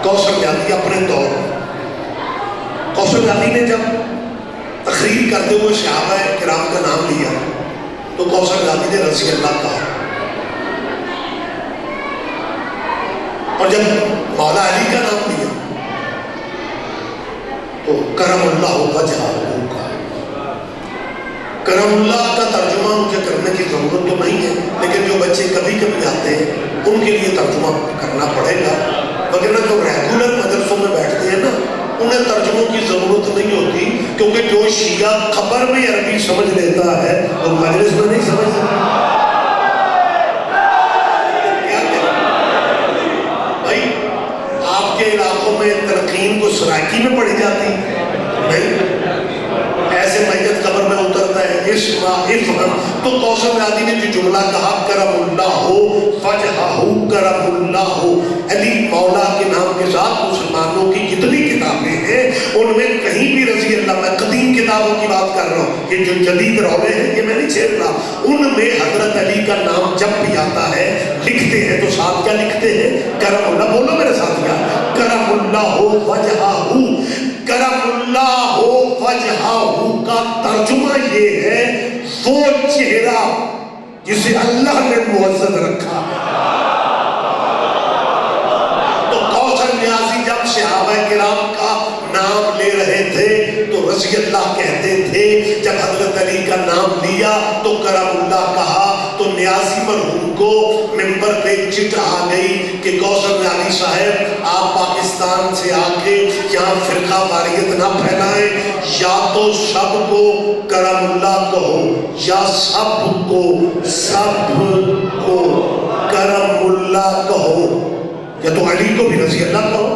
کوثر نیازی اپنے دور میں، کوثر نیازی نے جب تقریر کرتے ہوئے صحابہ کرام کا نام لیا تو کوثر نیازی نے رضی اللہ کہا، اور جب مولا علی کا نام لیا تو کرم اللہ وجہہ کا. کرم اللہ کا ترجمہ مجھے کرنے کی ضرورت تو نہیں ہے، لیکن جو بچے کبھی کبھی آتے ہیں ان کے لیے ترجمہ کرنا پڑے گا، وغیرہ جو ریگولر مدرسوں میں بیٹھتے ہیں نا انہیں ترجموں کی ضرورت نہیں ہوتی، کیونکہ جو شیعہ خبر میں عربی سمجھ لیتا ہے وہ مجلس میں نہیں سمجھ سکتا. بھائی آپ کے علاقوں میں تلقین کو سرائکی میں پڑھی جاتی نہیں، ایسے میت قبر میں اترتا ہے تو کوثر نیازی نے جو جملہ کہا کرم اللہ ہو وجہہ کرم اللہ ہو، علی مولا کے نام کے ساتھ مسلمانوں کی کتابوں کی بات کر رہا ہوں، یہ جو جدید رولے ہیں یہ میں نہیں چھیڑ رہا، ان میں حضرت علی کا نام جب بھی آتا ہے لکھتے ہیں تو ساتھ کیا لکھتے ہیں؟ کرم اللہ. بولو میرے ساتھ کیا؟ کرم اللہ وجہہ. کرم اللہ وجہہ کا ترجمہ یہ ہے وہ چہرہ جسے اللہ نے معزز رکھا. تو کوثر نیازی جب صحابہ کرام کا نام لے رہے تھے تو رضی اللہ کہتے تھے، جب حضرت علی کا نام لیا تو کرم اللہ کہا تو نیازی مرحوم کو ممبر پہ چٹ آ گئی کہ کوثر نیازی صاحب آپ پاکستان سے آ کے یہاں فرقہ واریت نہ پھیلائیں، یا تو سب کو کرم اللہ کہو یا سب کو کرم اللہ کہو، یا تو علی کو بھی رضی اللہ کہو.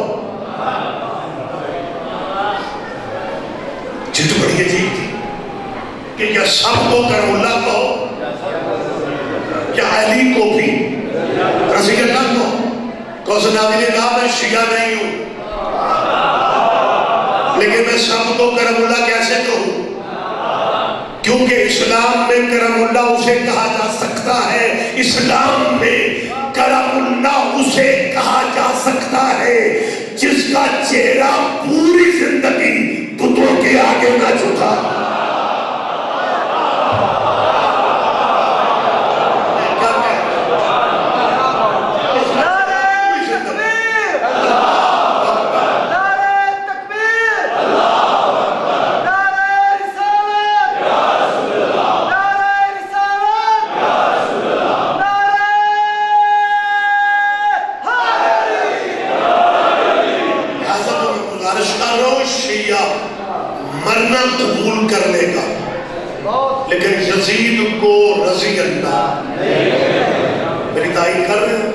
چٹ بڑی عجیب تھی کہ یا سب کو کرم اللہ کہو یا علی کو بھی رضی اللہ کہو. کوثر نیازی نے کہا میں شیعہ نہیں ہوں لیکن میں سب کو کرم اللہ کیسے کہوں؟ کیونکہ اسلام میں کرم اللہ اسے کہا جا سکتا ہے، اسلام میں کرم اللہ اسے کہا جا سکتا ہے جس کا چہرہ پوری زندگی بتوں کے آگے نہ جھکا. مرنا قبول کر لے گا لیکن یزید کو رضی اللہ. میری تائید کر رہے ہیں؟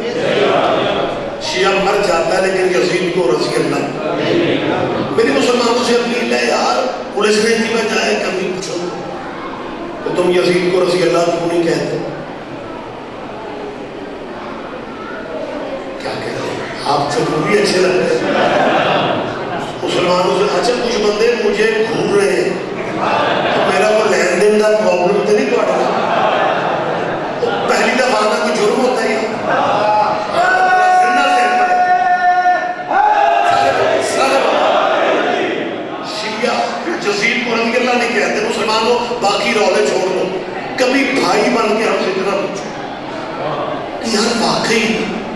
شیعہ مر جاتا ہے لیکن یزید کو رضی اللہ. میری مسلمانوں سے اپیل ہے یار، الجھنے کی بجائے کبھی پوچھو کہ تم یزید کو رضی اللہ کیوں نہیں کہتے؟ کیا کہتے ہیں آپ جو بھی اچھے لگتے ہیں مسلمانوں سے. اچھا کچھ بندے مجھے گھور رہے ہیں، میرا کو لین دین کا پرابلم تو نہیں پڑا. پہلی دفعہ آنا کوئی جرم ہوتا ہے؟ شیعہ یزید کو رضی اللہ نہیں کہتے. مسلمانوں باقی رولے چھوڑ دو، کبھی بھائی بن کے ہم سے اتنا پوچھو یار واقعی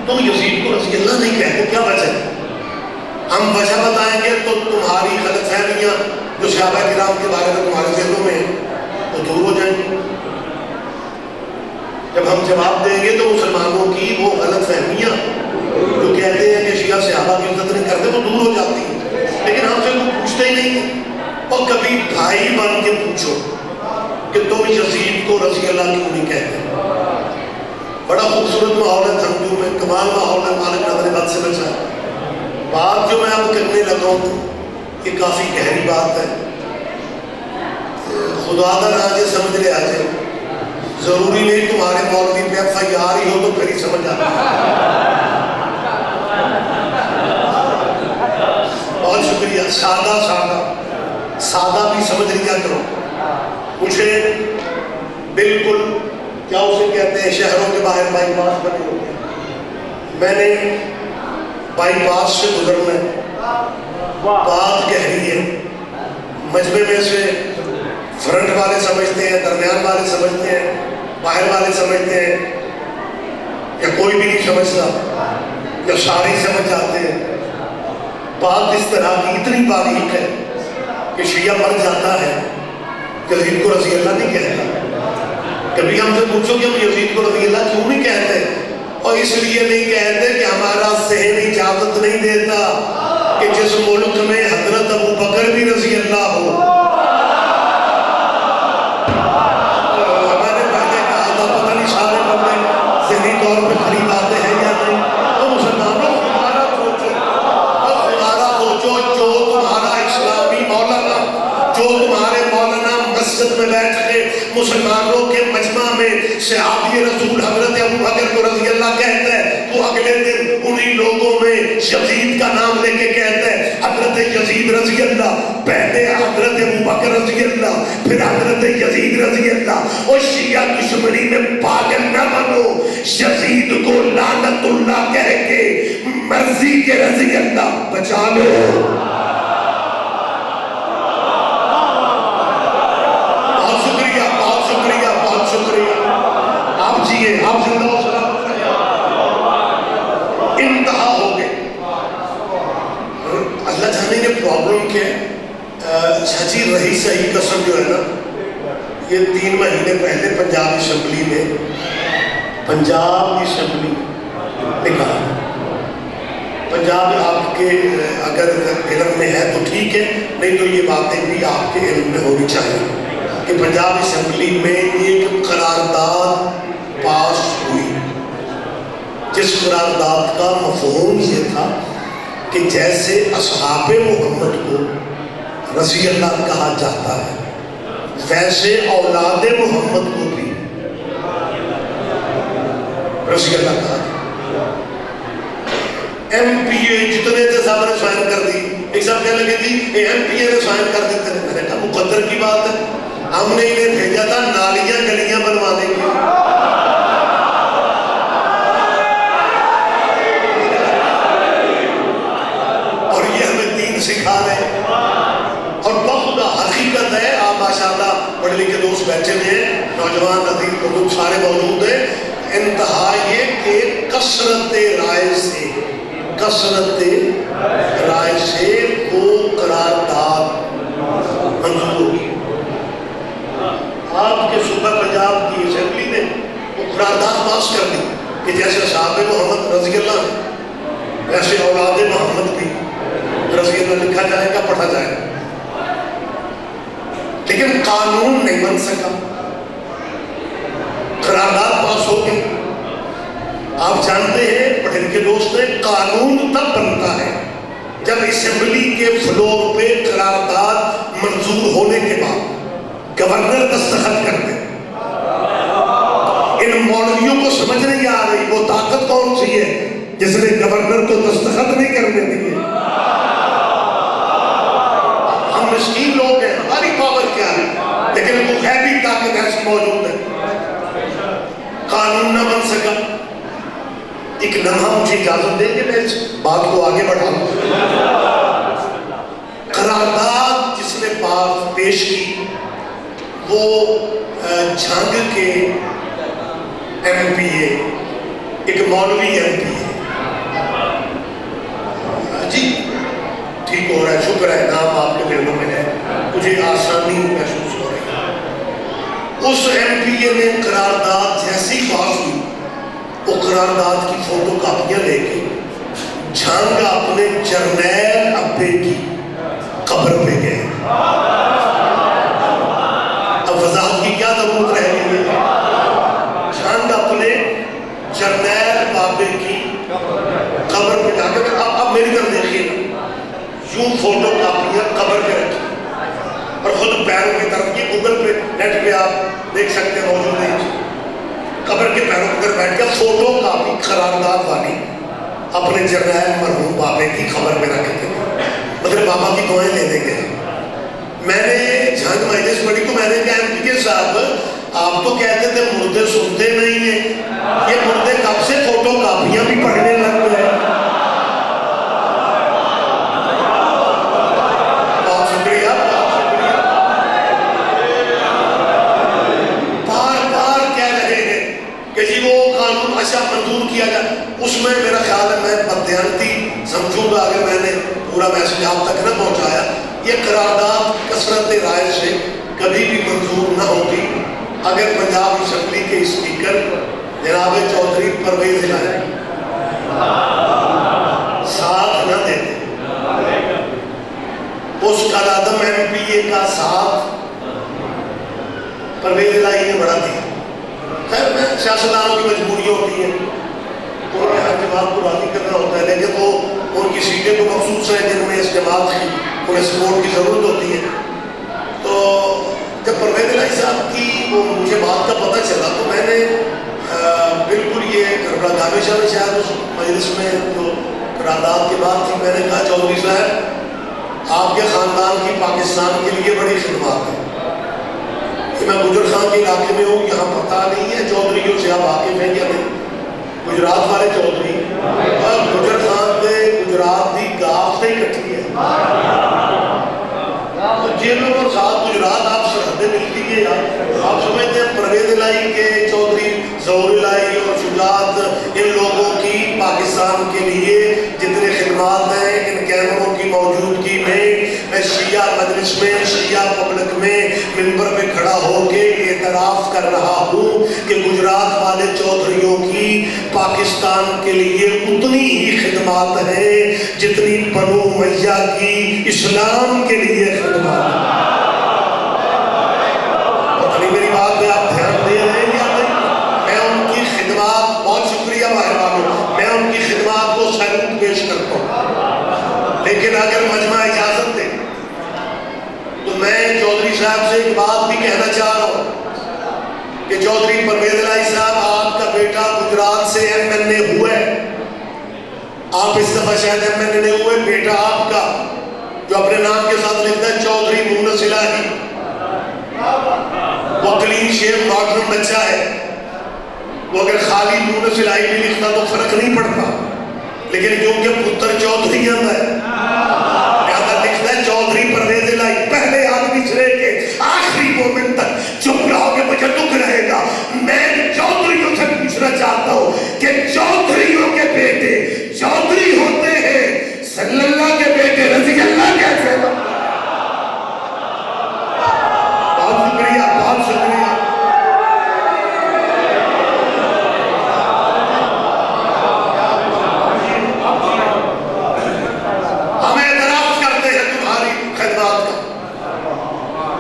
تم یزید کو رضی اللہ نہیں کہتے، کیا وجہ ہے؟ ہم وجہ بتائیں گے تو تمہاری غلط فہمیاں جو صحابہ کرام کے بارے میں تمہارے ذہنوں میں ہیں وہ دور ہو جائیں گی. جب ہم جواب دیں گے تو مسلمانوں کی وہ غلط فہمیاں جو کہتے ہیں کہ شیعہ صحابہ کی عزت نہیں کرتے وہ دور ہو جاتی ہیں. لیکن ہم سے کوئی پوچھتے ہی نہیں. اور کبھی بھائی بن کے پوچھو کہ تم یزید کو رضی اللہ کیوں نہیں کہتے. بڑا خوبصورت ماحول ہے تھنڈو میں، کمال ماحول ہے، مالک نظر بات سے بچا. بات جو میں اب کرنے لگا ہوں یہ کافی گہری بات ہے. خدا کا راج سمجھ لے آجائے، ضروری نہیں تمہارے مولوی پہ FIR ہی ہو تو پھر ہی سمجھ آتا ہے. بہت شکریہ. سادہ بھی سمجھ لیا کرو. مجھے بالکل کیا اسے کہتے ہیں شہروں کے باہر بائی پاس بنے ہوتے ہیں، میں نے بائی پاس سے گزرنا ہے. بات گہری ہے. مجمع میں سے فرنٹ والے سمجھتے ہیں، درمیان والے سمجھتے ہیں، باہر والے سمجھتے ہیں، یا کوئی بھی نہیں سمجھتا، یا سارے ہی سمجھ جاتے ہیں. بات اس طرح کی اتنی باریک ہے کہ شیعہ مر جاتا ہے یزید کو رضی اللہ نہیں کہتا. کبھی ہم سے پوچھو کہ ہم یزید کو رضی اللہ کیوں نہیں کہتے؟ اور اس لیے نہیں کہتے کہ ہمارا ذہن اجازت نہیں دیتا کہ جس ملک میں حضرت ابو بکر بھی رضی اللہ ہو. ہمارے پہلے کہا تھا پتہ نہیں سارے بندے ذہنی طور پہ کھڑی باتیں ہیں یا نہیں. تو مسلمانوں خدارہ سوچو جو تمہارا اسلامی مولانا، جو تمہارے مولانا مسجد میں بیٹھ کے مسلمانوں کے مجمع میں صحابی رسول حضرت ابو بکر کو رضی اللہ کہتا ہے، تو اگلے دن انہی لوگوں میں یزید کا نام لے کے کہتا ہے حضرت یزید رضی اللہ، پہلے حضرت ابوبکر رضی اللہ، پھر حضرت یزید رضی اللہ. اور شیعہ دشمنی میں پاگل نہ بنو، یزید کو لعنت اللہ کہہ کے مرضی کے رضی اللہ بچا لو. بہت شکریہ، بہت شکریہ، بہت شکریہ. آپ جیئے، آپ زندہ ہو سلامت رہے. انتہا ہو گئے. اللہ جانے نے پرابلم کیا ہے. چچی رہی صحیح قسم جو ہے نا، یہ 3 مہینے پہلے پنجاب اسمبلی میں نے کہا. پنجاب آپ کے اگر علم میں ہے تو ٹھیک ہے، نہیں تو یہ باتیں بھی آپ کے علم میں ہونی چاہیے کہ پنجاب اسمبلی میں ایک قرارداد پاس ہوئی جس قرارداد کا مفہوم یہ تھا کہ جیسے اصحاب محمد کو رضی اللہ کہا جاتا ہے، ویسے اولاد محمد کو بھی رضی اللہ کہا جاتا ہے. ایم پی اے جتنے تھے سب نے سائن کر دی. ایک صاحب کہنے لگے تھی ایم پی اے نے سائن کر دیتے ہیں. میں نے کہا مقدر کی بات ہے، ہم نے انہیں بھیجا تھا نالیاں گلیاں بنوانے کے. اور یہ ہمیں دین سکھا رہے ہیں. اور بخدا حقیقت ہے، آپ ماشاءاللہ پڑھ لکھے دوست بیٹھے ہیں، نوجوان نظیر لوگ سارے موجود ہیں. انتہا یہ کہ کثرت رائے سے وہ قرارداد منظور ہوگی. آپ کے صوبہ پنجاب کی اسمبلی نے وہ قرارداد پاس کر دی کہ جیسے صحابہ محمد رضی اللہ نے ویسے اولاد محمد بھی رضی اللہ لکھا جائے گا، پڑھا جائے گا. لیکن قانون نہیں بن سکا. قرارداد پاس ہو گئی. آپ جانتے ہیں پڑھے لکھے دوست ہیں، قانون تب بنتا ہے جب اسمبلی کے فلور پہ قرارداد منظور ہونے کے بعد گورنر دستخط کر دے. ان مولویوں کو سمجھ نہیں آ رہی وہ طاقت کون سی ہے جس نے گورنر کو دستخط نہیں کرنے دیے. ہم مسکین لوگ ہیں، ہماری پاور کیا ہے، لیکن وہ غیبی طاقت ایسی موجود ہے. قانون نہ بن سکا. ایک لمحہ مجھے اجازت دیں کہ میں اس بات کو آگے بڑھاؤں. قرارداد جس نے پیش کی وہ جھنگ کے ایم پی اے، ایک مولوی ایم پی اے. جی ٹھیک ہو رہا ہے، شکر ہے، نام آپ کے دلوں میں ہے، مجھے آسانی محسوس ہو رہی ہے. اس ایم پی اے نے قرارداد جیسی پاس ہوئی، وہ قرارداد کی فوٹو کاپیاں لے کے جھنگ اپنے جرنیل ابے کی قبر پہ گئے. اب وضاحت کی کیا ضرورت رہ گئی ہے. جھنگ اپنے جرنیل بابے کی قبر پہ جا کے اب میری طرف دیکھیے نا، یوں فوٹو کاپیاں قبر پہ رکھی اور خود پیروں کی طرف. یہ گوگل پہ نیٹ پہ آپ دیکھ سکتے ہیں، موجود ہے. قبر کے پیروں پر بیٹھ کے فوٹو کاپی قرارداد والی اپنے جرنیل مرحوم بابے کی خبر میں رکھے تھے. مطلب بابا کی دعائیں لینے گئے. میں نے جھنگ مجلس پڑھی تو میں نے کہا ایم پی کے صاحب آپ تو کہتے تھے مردے سنتے نہیں ہیں، یہ مردے کب سے فوٹو کاپیاں بھی پڑھنے لگ گئے. بہت شکریہ. کہ جی وہ قانون اچھا منظور کیا جائے. اس میں میرا خیال ہے میں بددیانتی سمجھوں گا اگر میں نے پورا میسج آپ تک نہ پہنچایا. یہ قرارداد کثرت رائے سے کبھی بھی منظور نہ ہوتی اگر پنجاب اسمبلی کے اسپیکر جناب چودھری پرویز الہی ساتھ نہ دیتے. اس قلعظم ایم پی اے کا ساتھ پرویز الہی نے بڑھا دیا. خیر میں سیاستدانوں کی مجبوریاں ہوتی ہیں، ان کے ہر جماعت کو راضی کرنا ہوتا ہے، لیکن وہ ان کی سیٹیں تو مخصوص ہیں جن میں اس جماعت کی انہیں سپورٹ کی ضرورت ہوتی ہے. تو جب پرویز الہی صاحب کی وہ مجھے بات کا پتہ چلا تو میں نے بالکل یہ کربلا گامی شاہ میں شاید اس مجلس میں جو قرارداد کی بات تھی، میں نے کہا چودھری صاحب آپ کے خاندان کی پاکستان کے لیے بڑی خدمات ہے. کہ میں گجر خان کے علاقے میں ہوں، یہاں پتہ نہیں ہے چودھریوں سے آپ واقف ہیں یا نہیں. گجرات والے چودھری اور گجر خان کے گجرات کی گاف سے ہی کٹھی ہے. تو جیلوں اور ساتھ گجرات آپ سرحدیں ملتی ہیں یار. آپ سمجھتے ہیں پرویز الہی کے چودھری ظہور الہی اور شجاعت ان لوگوں کی پاکستان کے لیے جتنے خدمات ہیں ان کیمروں کی موجودگی میں شیعہ مجلس میں شیعہ پبلک میں منبر پہ کھڑا ہو کے اعتراف کر رہا ہوں کہ گجرات والے چودھریوں کی پاکستان کے لیے اتنی ہی خدمات ہیں جتنی بنو امیہ کی اسلام کے لیے خدمات ہیں. پتہ میری بات میں آپ دھیان دے رہے ہیں یا نہیں؟ میں ان کی خدمات، بہت شکریہ مہربانوں، میں ان کی خدمات کو سلوٹ پیش کرتا ہوں. لیکن اگر مجمع اجازت دے تو میں چودھری صاحب سے ایک بات بھی کہنا چاہ رہا ہوں کہ چودھری پرویز الہی صاحب، آپ کا بیٹا گجرات سے MLA ہوا ہے. آپ اس دفعہ شاید MLA نہیں ہوئے. بیٹا آپ کا جو اپنے نام کے ساتھ لکھتا ہے چودھری مونس الہی، وہ کلین شیو ماڈرن بچہ ہے. وہ اگر خالی مونس الہی بھی لکھتا تو فرق نہیں پڑتا، لیکن کیونکہ پتر چودھری ہے لہذا لکھتا ہے چودھری پرویز الہی. پہلے آدمی سے لے کے آخری مومن تک چپ رہو گے مجھے دکھ رہے گا. میں چودھریوں سے پوچھنا چاہتا ہوں کہ چودھریوں کے بیٹے چودھری ہوتے ہیں، صلی اللہ کے بیٹے رضی اللہ کیسے ہوتے ہیں؟ بہت شکریہ، بہت شکریہ. ہم اعتراف کرتے ہیں تمہاری خدمات کا،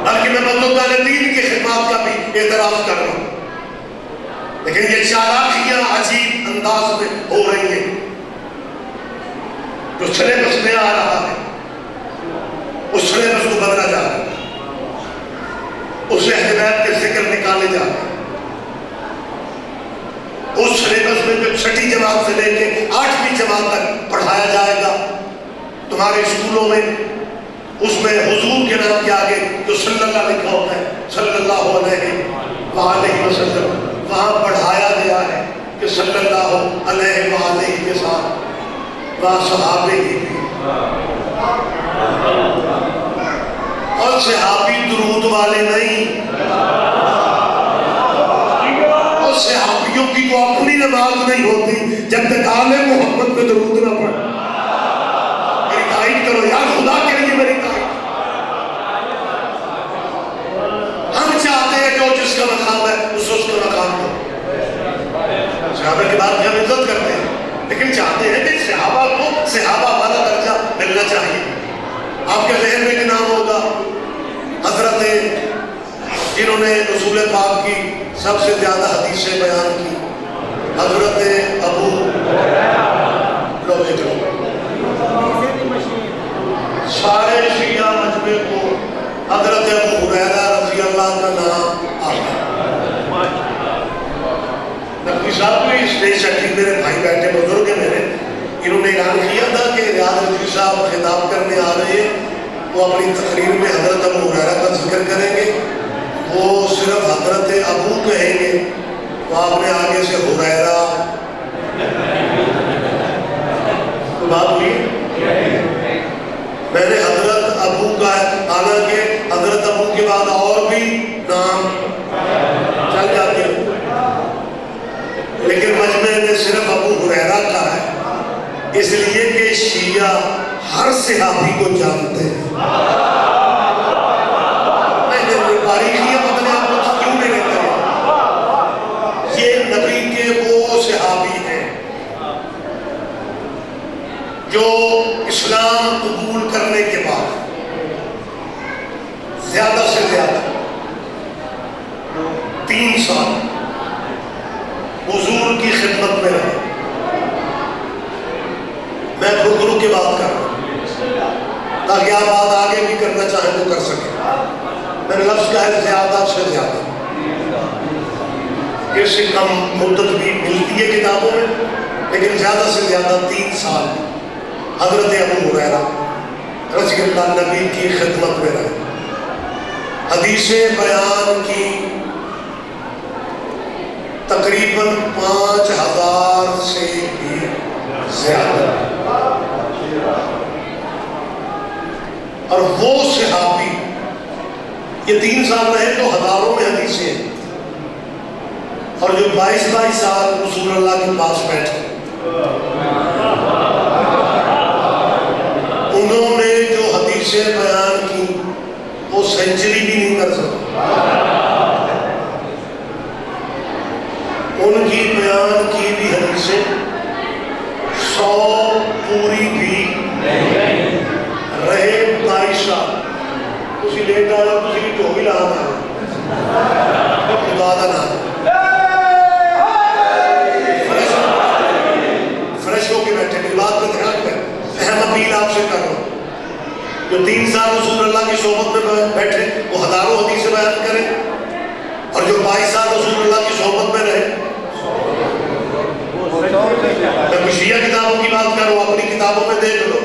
بلکہ میں بندگان دین کی خدمات کا بھی اعتراف کر رہا ہوں. لیکن یہ چالاکیاں عجیب انداز میں ہو رہی ہیں. جو سلیبس میں آ رہا ہے اس سلیبس کو بدلا جا رہا ہے، اس اہل بیت کے ذکر نکالے جا رہے ہیں. اس سلیبس میں جو 6ٹھی جماعت سے لے کے 8ویں جماعت تک پڑھایا جائے گا تمہارے اسکولوں میں، اس میں حضور کے نام کے آگے جو صلی اللہ لکھا ہوتا ہے، صلی اللہ علیہ وسلم، وہاں پڑھایا گیا ہے کہ صلی اللہ علیہ وآلہ کے ساتھ وہاں صحابے کی بھی، اور صحابی درود والے نہیں. اور صحابیوں کی کو اپنی نماز نہیں ہوتی جب تک آل محمد پہ درود نہ پڑھے. میری تائید کرو یار، خدا کے لیے میری تائید. ہم چاہتے ہیں جو جس کا مقام ہے اس کا مقام ہو. صحابہ کی بات میں ہم عزت کرتے ہیں، لیکن چاہتے ہیں کہ صحابہ کو صحابہ والا درجہ ملنا چاہیے. آپ کے ذہن میں ایک نام ہوگا حضرت جنہوں نے رسول پاک کی سب سے زیادہ حدیثیں بیان کی، حضرت ابو لوگ سارے شیعہ مجمع کو حضرت ابو ہریرہ رضی اللہ کا نام آتا. نقوی صاحب بھی اسٹیج شکل میرے بھائی بیٹھے بزرگ ہیں میرے، انہوں نے اعلان کیا تھا کہ ریاض رضوی صاحب خطاب کرنے آ رہے ہیں. وہ اپنی تقریر میں حضرت ابو ہریرہ کا ذکر کریں گے. وہ صرف حضرت ابو کہیں گے تو آپ نے آگے سے ہریرہ بات ہوئی. میں نے حضرت ابو کا ہے، حالانکہ حضرت ابو کے بعد اور بھی نام چل جاتے ہیں، لیکن مجمع نے صرف ابو ہریرہ کا ہے، اس لیے کہ شیعہ ہر صحابی کو جانتے ہیں. باریکیاں بدلے آپ لوگ کیوں نہیں لیتے ہیں؟ یہ نبی کے وہ صحابی ہیں جو اسلام قبول کرنے کے بعد زیادہ سے زیادہ 3 سال حضور کی خدمت میں رہے. میں گرو کی بات کر رہا ہوں تاکہ آپ بات آگے بھی کرنا چاہیں تو کر سکیں. میں نے لفظ کہا ہے زیادہ سے زیادہ، اس سے کم مدت بھی ملتی ہے کتابوں میں، لیکن زیادہ سے زیادہ 3 سال حضرت ابو ہریرہ رضی اللہ نبی کی خدمت میں رہے، حدیثیں بیان کی تقریباً 5000 سے بھی زیادہ، اور وہ صحابی یہ 3 سال رہے تو ہزاروں میں حدیثیں ہیں، اور جو 22 سال رسول اللہ کے پاس بیٹھے انہوں نے جو حدیثیں بیان کی وہ سینچری بھی نہیں کر سکتے، ان کی بیان کی بھی حدیثیں 100 پوری بھی رہے 22 سال۔ تسی لیٹ آنا، تسی بھی جو بھی لانا ہے خدا دا نام فریش ہو کے بیٹھے، میری بات پہ دھیان دیں، اہم اپیل آپ سے کر رہا ہوں۔ جو 3 سال رسول اللہ کی صحبت میں بیٹھے وہ ہزاروں حدیثیں بیان کریں، اور جو 22 سال رسول اللہ کی صحبت میں رہے، میں کچھ شیعہ کتابوں کی بات کر رہا ہوں، اپنی کتابوں میں دیکھ لو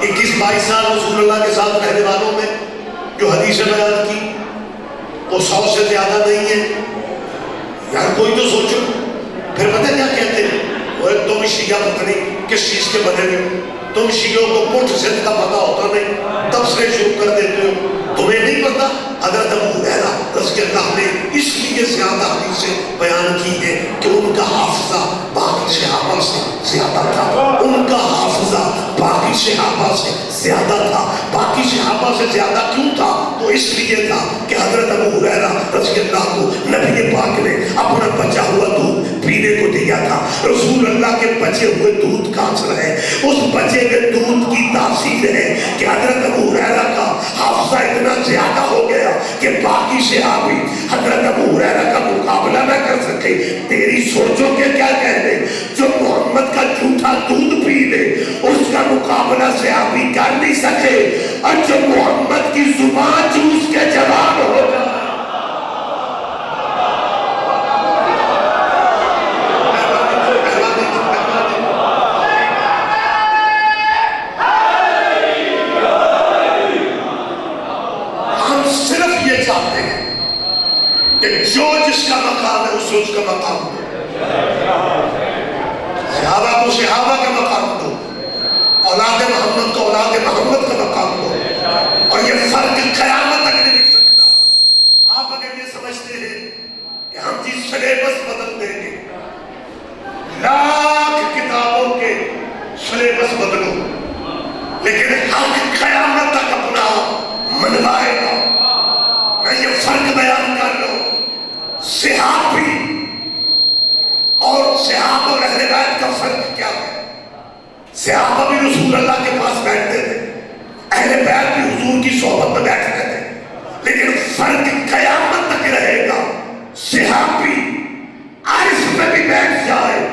21-22 سال رسول اللہ کے ساتھ رہنے والوں میں جو حدیثیں بیان کی وہ 100 سے زیادہ نہیں ہے۔ یار کوئی تو سوچو، پھر پتہ کیا کہتے ہیں، وہ تم شیعہ پتہ نہیں کس چیز کے بنے ہوئے، تم شیعوں کو پٹھ زد کا پتہ ہوتا نہیں، تب سے شروع کر دیتے ہو، تمہیں نہیں پتہ حضرت ابو ہریرہ رضی اللہ نے اس لیے زیادہ حدیثیں بیان کی ہیں کہ ان کا حافظہ باقی صحابہ سے زیادہ تھا، ان کا حافظہ باقی صحابہ سے زیادہ تھا۔ باقی صحابہ سے زیادہ کیوں تھا؟ تو اس لیے تھا کہ حضرت ابو ہریرہ رضی اللہ کو نبی پاک نے اپنا بچا ہوا دودھ پینے کو دیا تھا۔ رسول اللہ کے بچے ہوئے دودھ کا اثر ہے، اس بچے ہوئے دودھ کی تاثیر ہے کہ حضرت ابو ہریرہ کا حافظہ اتنا زیادہ ہو گیا کہ باقی صحابی حضرت ابو ہریرہ کا مقابلہ نہ کر سکے۔ تیری سوچوں کے کیا کہنے، جو محمد کا جھوٹا دودھ پی لے اس کا مقابلہ صحابی کر نہیں سکے، اور جو محمد کی زبان چوس کے جواب ہو جائے۔ جو جس کا مقام ہے اس کا مقام دو، صحابہ کو صحابہ کا مقام دو، اولاد محمد کو اولاد محمد کا مقام دو، اور یہ فرق قیامت تک نہیں مل سکتا۔ آپ اگر یہ سمجھتے ہیں کہ ہم جی سلیبس بدل دیں گے، لاکھ کتابوں کے سلیبس بدلو، لیکن حق قیامت تک اپنا منوائے گا۔ میں یہ فرق بیان کر رہا ہوں، صحابی اور صحابہ اور اہل بیت کا فرق کیا ہے؟ صحابہ بھی رسول اللہ کے پاس بیٹھتے تھے، اہل بیت بھی حضور کی صحبت میں بیٹھتے تھے، لیکن فرق قیامت تک رہے گا۔ صحابی عرش پہ بھی بیٹھ جائے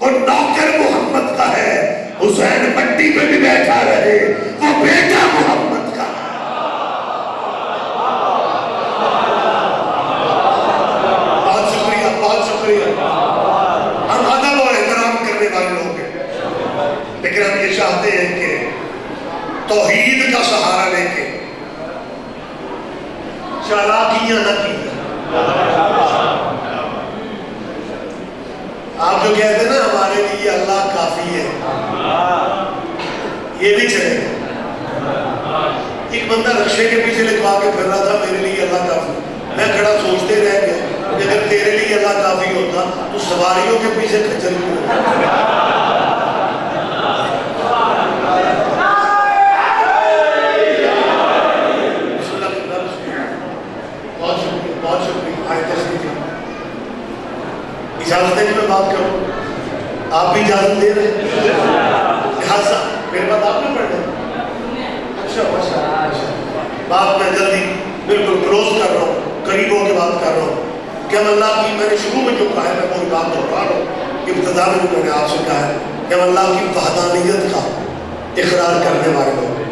وہ نوکر محمد کا ہے، حسین مٹی پہ بھی بیٹھا رہے وہ بیٹا محمد کا ہے۔ ہم ادب اور احترام کرنے والے لوگ ہیں، لیکن ہم یہ چاہتے ہیں کہ توحید کا سہارا لے کے چالاکیاں نہ کی۔ آپ جو کہتے ہیں نا ہمارے لیے اللہ کافی ہے، یہ نہیں چلے گا۔ ایک بندہ رکشے کے پیچھے لکھوا کے پھر رہا تھا میرے لیے اللہ کافی، میں کھڑا سوچتے رہ گیا اگر تیرے لیے اللہ کافی ہوتا تو سواریوں کے پیچھے کھچل کیوں؟ بہت شکریہ، بہت شکریہ، آئے تشریف۔ اجازت ہے کہ میں بات کروں؟ آپ بھی اجازت دے رہے ہیں؟ لہٰذا میرے بات آپ نے پڑھ لیں؟ اچھا بات میں جلدی بالکل کلوز کر رہا ہوں، قریب ہو کے بات کر رہا ہوں کہ ہم اللہ کی، میں نے شروع میں جو کہا ہے میں کوئی بات دوہرا رہا ہوں، ابتدا میں جو میں نے آپ سے کہا ہے کہ ہم اللہ کی وحدانیت کا اقرار کرنے والے لوگ ہیں۔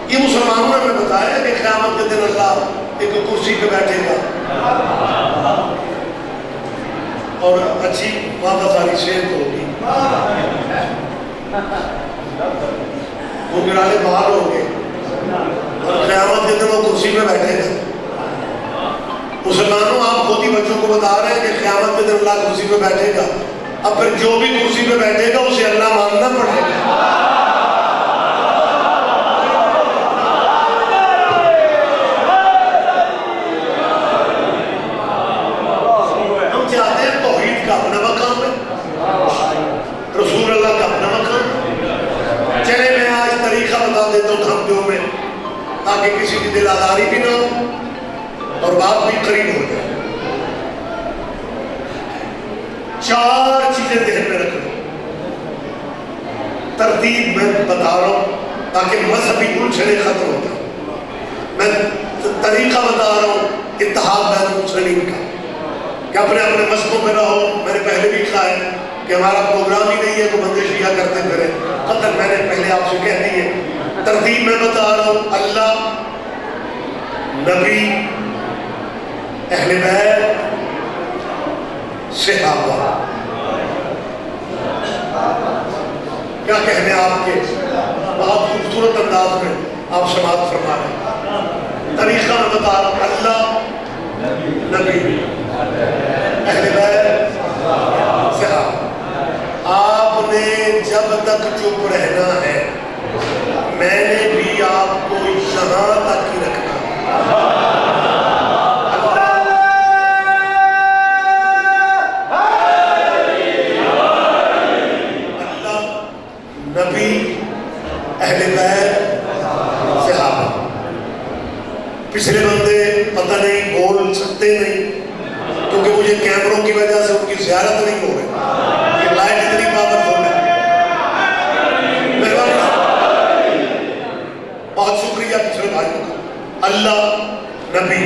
یہ مسلمانوں نے ہمیں بتایا کہ قیامت کے دن اللہ ایک کرسی پہ بیٹھے گا اور اچھی وہاں ساری صحت ہوگی، وہ گرالے باہر ہوں گے اور قیامت کے دن وہ کرسی پہ بیٹھے گا. مسلمانوں آپ خود ہی بچوں کو بتا رہے ہیں کہ قیامت کے دن اللہ کرسی پہ بیٹھے گا. اب پھر جو بھی کرسی پہ بیٹھے گا اسے اللہ ماننا پڑے گا. ہم چاہتے ہیں توحید کا اپنا مقام ہے, رسول اللہ کا اپنا مقام ہے. چلے میں آج طریقہ بتا دیتا ہوں دھمکیوں میں تاکہ کسی کی دل آزاری بھی نہ ہو اور بات بھی قریب ہو جائے. 4 چیزیں ذہن میں رکھو. ترتیب میں بتا رہا ہوں تاکہ مذہبی الجھنیں ختم ہو جائیں. میں طریقہ بتا رہا ہوں اتحاد بین المسلمین کا کہ اپنے اپنے مذہبوں میں رہو. میں نے پہلے بھی کہا ہے کہ ہمارا پروگرام ہی نہیں ہے کہ بندے شیعہ کرتے پھرے. قطر میں نے پہلے آپ سے کہہ دی ہے. ترتیب میں بتا رہا ہوں اللہ, نبی, اہل بیت, صحابہ. کیا کہنے آپ کے بہت خوبصورت انداز میں آپ سماعت فرما رہے ہیں. طریقہ میں بتا رہا ہوں اللہ, نبی, اہل بیت, صحابہ. آپ نے جب تک چپ رہنا ہے میں نے بھی آپ کو یہاں تک ہی رکھنا ہے. نبی, اہل بیت, صحابہ. پچھلے بندے پتہ نہیں بول سکتے نہیں کیونکہ مجھے کیمروں کی وجہ سے ان کی زیارت نہیں ہو رہی. یہ لائٹ اتنی پاورفل ہے. بہت شکریہ پچھلے بھائیوں کا. اللہ, نبی,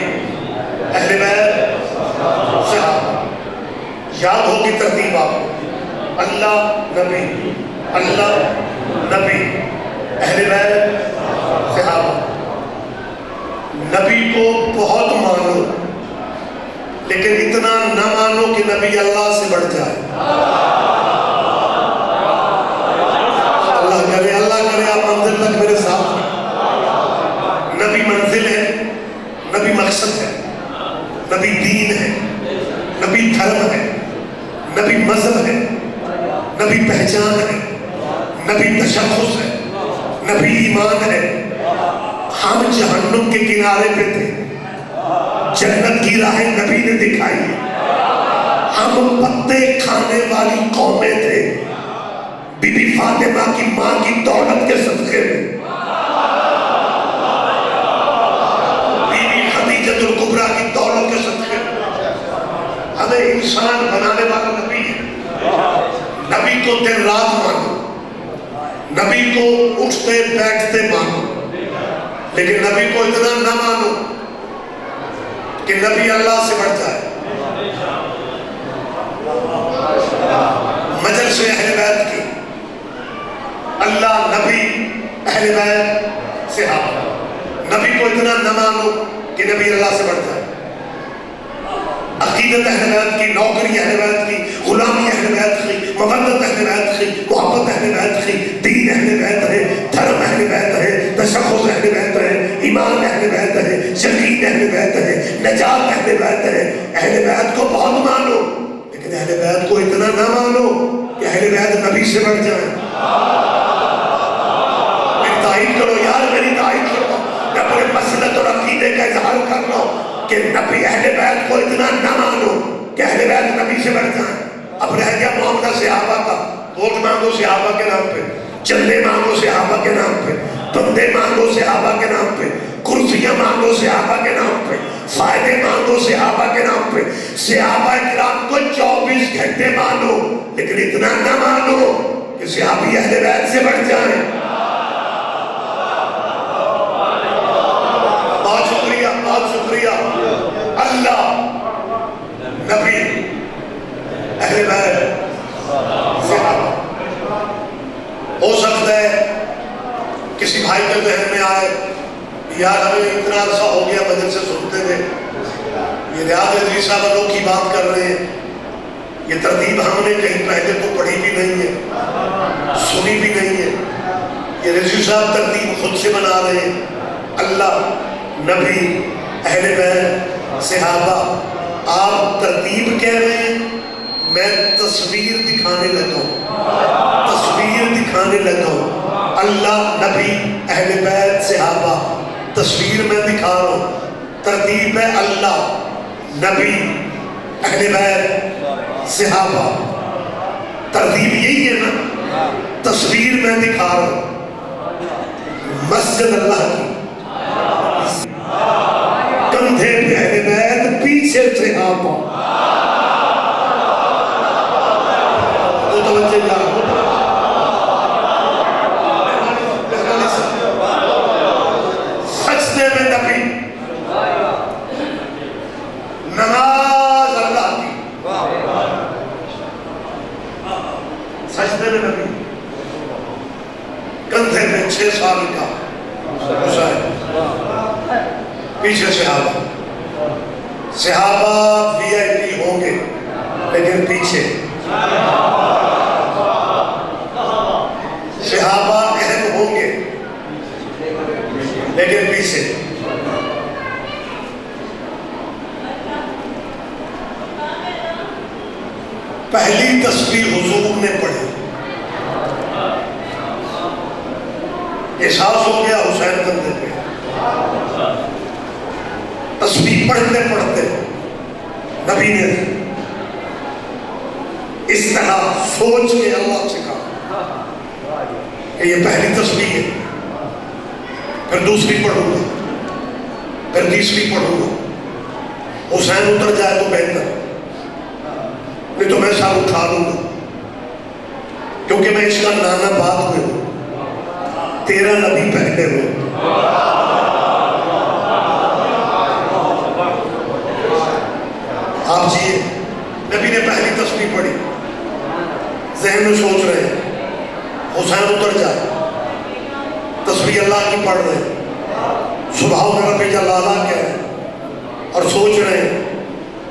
اہل بیت, صحابہ. یاد ہوگی ترتیب آپ کو. اللہ, نبی, اللہ, نبی, اہل بیت, صحابہ. نبی کو بہت مانو لیکن اتنا نہ مانو کہ نبی اللہ سے بڑھ جائے. اللہ کرے آپ منزل تک میرے ساتھ ہیں. نبی منزل ہے, نبی مقصد ہے, نبی دین ہے, نبی دھرم ہے, نبی مذہب ہے, نبی پہچان ہے, نبی تشخص ہے, نبی ایمان ہے. ہم جہنم کے کنارے پہ تھے, جنت کی راہیں نبی نے دکھائی. ہم پتے کھانے والی قومیں تھے, بی بی فاطمہ کی ماں کی دولت کے صدقے میں. بی بی خدیجہ الکبریٰ کی دولت کے صدقے میں. ہمیں انسان بنانے والا نبی ہے. نبی کو دن رات مانو, نبی کو اٹھتے بیٹھتے مانو, لیکن نبی کو اتنا نہ مانو کہ نبی اللہ سے بڑھ جائے. مجلس اہل بیت کی, اللہ, نبی, اہل بیت, صحابہ. نبی کو اتنا نہ مانو کہ نبی اللہ سے بڑھ جائے. عقیدت اہل بیت کی, نوکری اہل بیت کی, غلامی اہل بیت کی, مودت اہل بیت کی, محبت اہل بیت کی, دین اہل بیت ہے, دھرم اہل بیت ہے, تشخص اہل بیت ہے, ایمان اہل بیت ہے, یقین اہل بیت ہے, نجات اہل بیت ہے. اہل بیت کو بہت مانو لیکن اہل بیت کو اتنا نہ مانو کہ اہل بیت نبی سے بڑھ جائیں. میری تائید کرو یار, میری تائید کرو. میں اپنے مسلک اور عقیدے کا اظہار کر رہا ہوں کہ نبی اہل بیت کو اتنا نہ مانو کہ اہل بیت نبی سے بڑھ جائیں. اب رہ گیا معاملہ صحابہ کا. ووٹ مانگو صحابہ کے نام پہ, چندے مانگو صحابہ کے نام پہ, بندے مانگو صحابہ کے نام پہ, کرسیاں مانگو صحابہ کے نام پہ, فائدے مانگو صحابہ کے نام پہ. صحابہ کرام کو 24 گھنٹے مانو لیکن اتنا نہ مانو کہ صحابی اہل بیت سے بڑھ جائیں. بہت شکریہ. اللہ, نبی, اہل بیت, صحابہ. ہو سکتا ہے کسی بھائی کے ذہن میں آئے یار ہمیں اتنا عرصہ ہو گیا مدرسے سنتے ہوئے, یہ ریاض عزیز صاحب انوکھی بات کر رہے ہیں, یہ ترتیب ہم نے کہیں پہلے تو پڑھی بھی نہیں ہے, سنی بھی نہیں ہے. یہ رضوی صاحب ترتیب خود سے بنا رہے ہیں. اللہ، نبی، اہل بیت، صحابہ. آپ ترتیب کہہ رہے ہیں، میں تصویر دکھانے لگا ہوں. تصویر دکھانے لگا ہوں. اللہ، نبی، اہل بیت، صحابہ. تصویر میں دکھا رہا ہوں. ترتیب ہے اللہ، نبی، اہل بیت، صحابہ. ترتیب یہی ہے نا. تصویر میں دکھا رہا ہوں. مسجد اللہ کی، کندھے پہ اہل بیت، پیچھے صحابہ. تو توجہ کیا سجدے میں نبی، نماز اللہ کی، سجدے میں نبی، کندھے میں 6 سال کا حسین، پیچھے صحابہ. صحابہ وی آئی پی ہوں گے لیکن پیچھے. صحابہ اہم ہوں گے لیکن پیچھے. پہلی تسبیح حضور نے پڑھی. احساس ہو گیا حسین کندھے پہ. تسبیح پڑھتے پڑھتے نبی نے اس طرح سوچ کے اللہ سے کہا کہ یہ پہلی تسبیح ہے، پھر دوسری پڑھوں گا، پھر تیسری پڑھوں گا. حسین اتر جائے تو بہتر، نہیں تو میں سر اٹھا لوں گا، کیونکہ میں اس کا نانا بعد میں ہوں، تیرا نبی پہلے ہوں. آپ جیئے. نبی نے پہلی تسبیح پڑھی، ذہن میں سوچ رہے ہیں. حسین اتر جائے، تسبیح اللہ کی پڑھ رہے ہیں، سبحان رب جل اعلیٰ کہہ رہے ہیں اور سوچ رہے ہیں.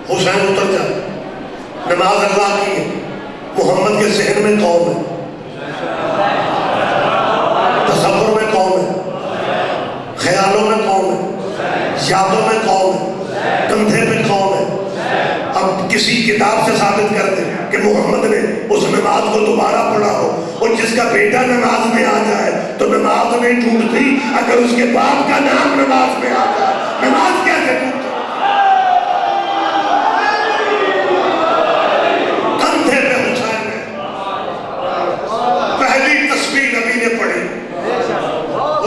حسین اتر جائے، نماز اللہ کی ہے، محمد کے ذہن میں قوم ہے، تصور میں قوم ہے، خیالوں میں قوم ہے، یادوں میں قوم ہے، کندھے پہ قوم ہے. اب کسی کتاب سے ثابت کر دیں کہ محمد نے اس نماز کو دوبارہ پڑھا ہو، اور جس کا بیٹا نماز میں آ جائے تو نماز نہیں ٹوٹتی. اگر اس کے باپ کا نام نماز میں آ جائے نماز کیسے ٹوٹتی؟ کندھے پہ حسین نے پہلی تسبیح نبی نے پڑھی.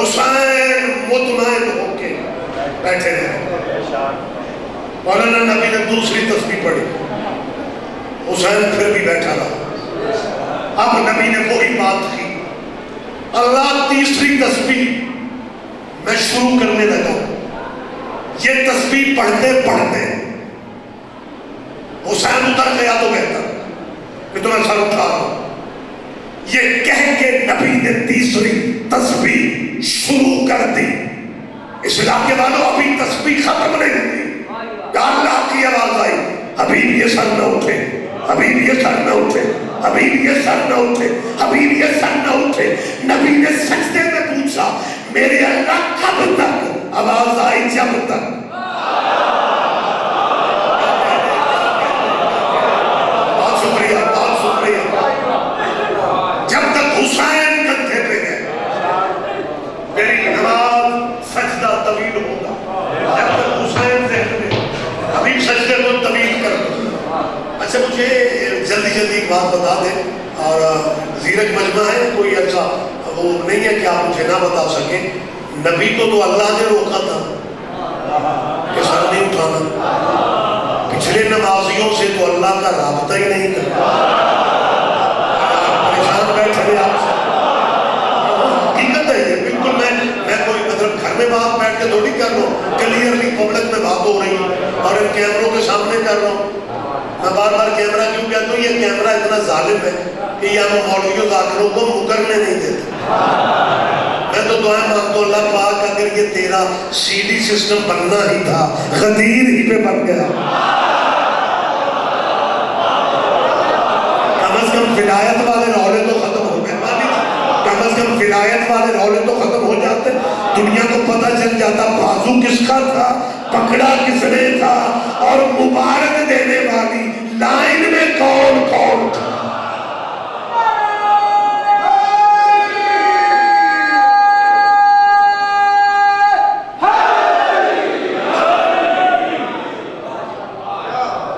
حسین مطمئن ہو کے بیٹھے رہے. مولانا نبی نے دوسری تسبیح پڑھی، حسین پھر بھی بیٹھا رہا. اب نبی نے وہی بات کی. اللہ، تیسری تسبیح میں شروع کرنے لگا. یہ تسبیح پڑھتے پڑھتے حسین اتر گیا تو بہتر، کہ تمہیں سر اٹھا رہا ہوں. یہ کہہ کے نبی نے تیسری تسبیح شروع کر دی. اس علاقے والوں ابھی تسبیح ختم نہیں ہوئی. اللہ کی آواز آئی، حبیب یہ سر نہ اٹھے، حبیب یہ سر نہ اٹھے، حبیب یہ سر نہ اٹھے، حبیب یہ سر نہ اٹھے. نبی نے سجدے میں پوچھا، میرے اللہ کب تک؟ آواز آئی، جب تک. بہت شکریہ، بہت شکریہ. جب تک حسین کندھے پہ گئے. میری نماز سجدہ طویل ہوگا جب تک حسین ذہن میں. ابھی سجدے کو طویل کر دو. اچھا مجھے جلدی جلدی ایک بات بتا دیں، اور زیرک مجمع ہے، کوئی ایسا وہ نہیں ہے کہ آپ مجھے نہ بتا سکیں. نبی کو تو اللہ نے روکا تھا کہ سر نہیں اٹھانا. پچھلے نمازیوں سے تو اللہ کا رابطہ ہی نہیں تھا. پریشان بیٹھے آپ سے. حقیقت ہے یہ، بالکل. میں کوئی مطلب گھر میں بات بیٹھ کے تھوڑی کر رہا ہوں، کلیئرلی پبلک میں بات ہو رہی ہے اور ان کیمروں کے سامنے کر رہا ہوں. میں بار بار کیمرہ کیوں کہتا ہوں؟ یہ کیمرہ اتنا ظالم ہے کہ یہ ہم مولویوں ذاکروں کو مکرنے نہیں دیتے. میں تو دعائیں مانگتا ہوں، اللہ پاک اگر یہ تیرا سی ڈی سسٹم بننا ہی تھا، غدیر ہی پہ بن گیا. کم از کم ولایت والے رولے تو ختم ہو گئے. کم از کم ولایت والے رولے تو ختم ہو جاتے، دنیا کو پتہ چل جاتا بازو کس کا تھا، پکڑا کس نے تھا، اور مبارک دینے والی لائن میں کون کون تھا۔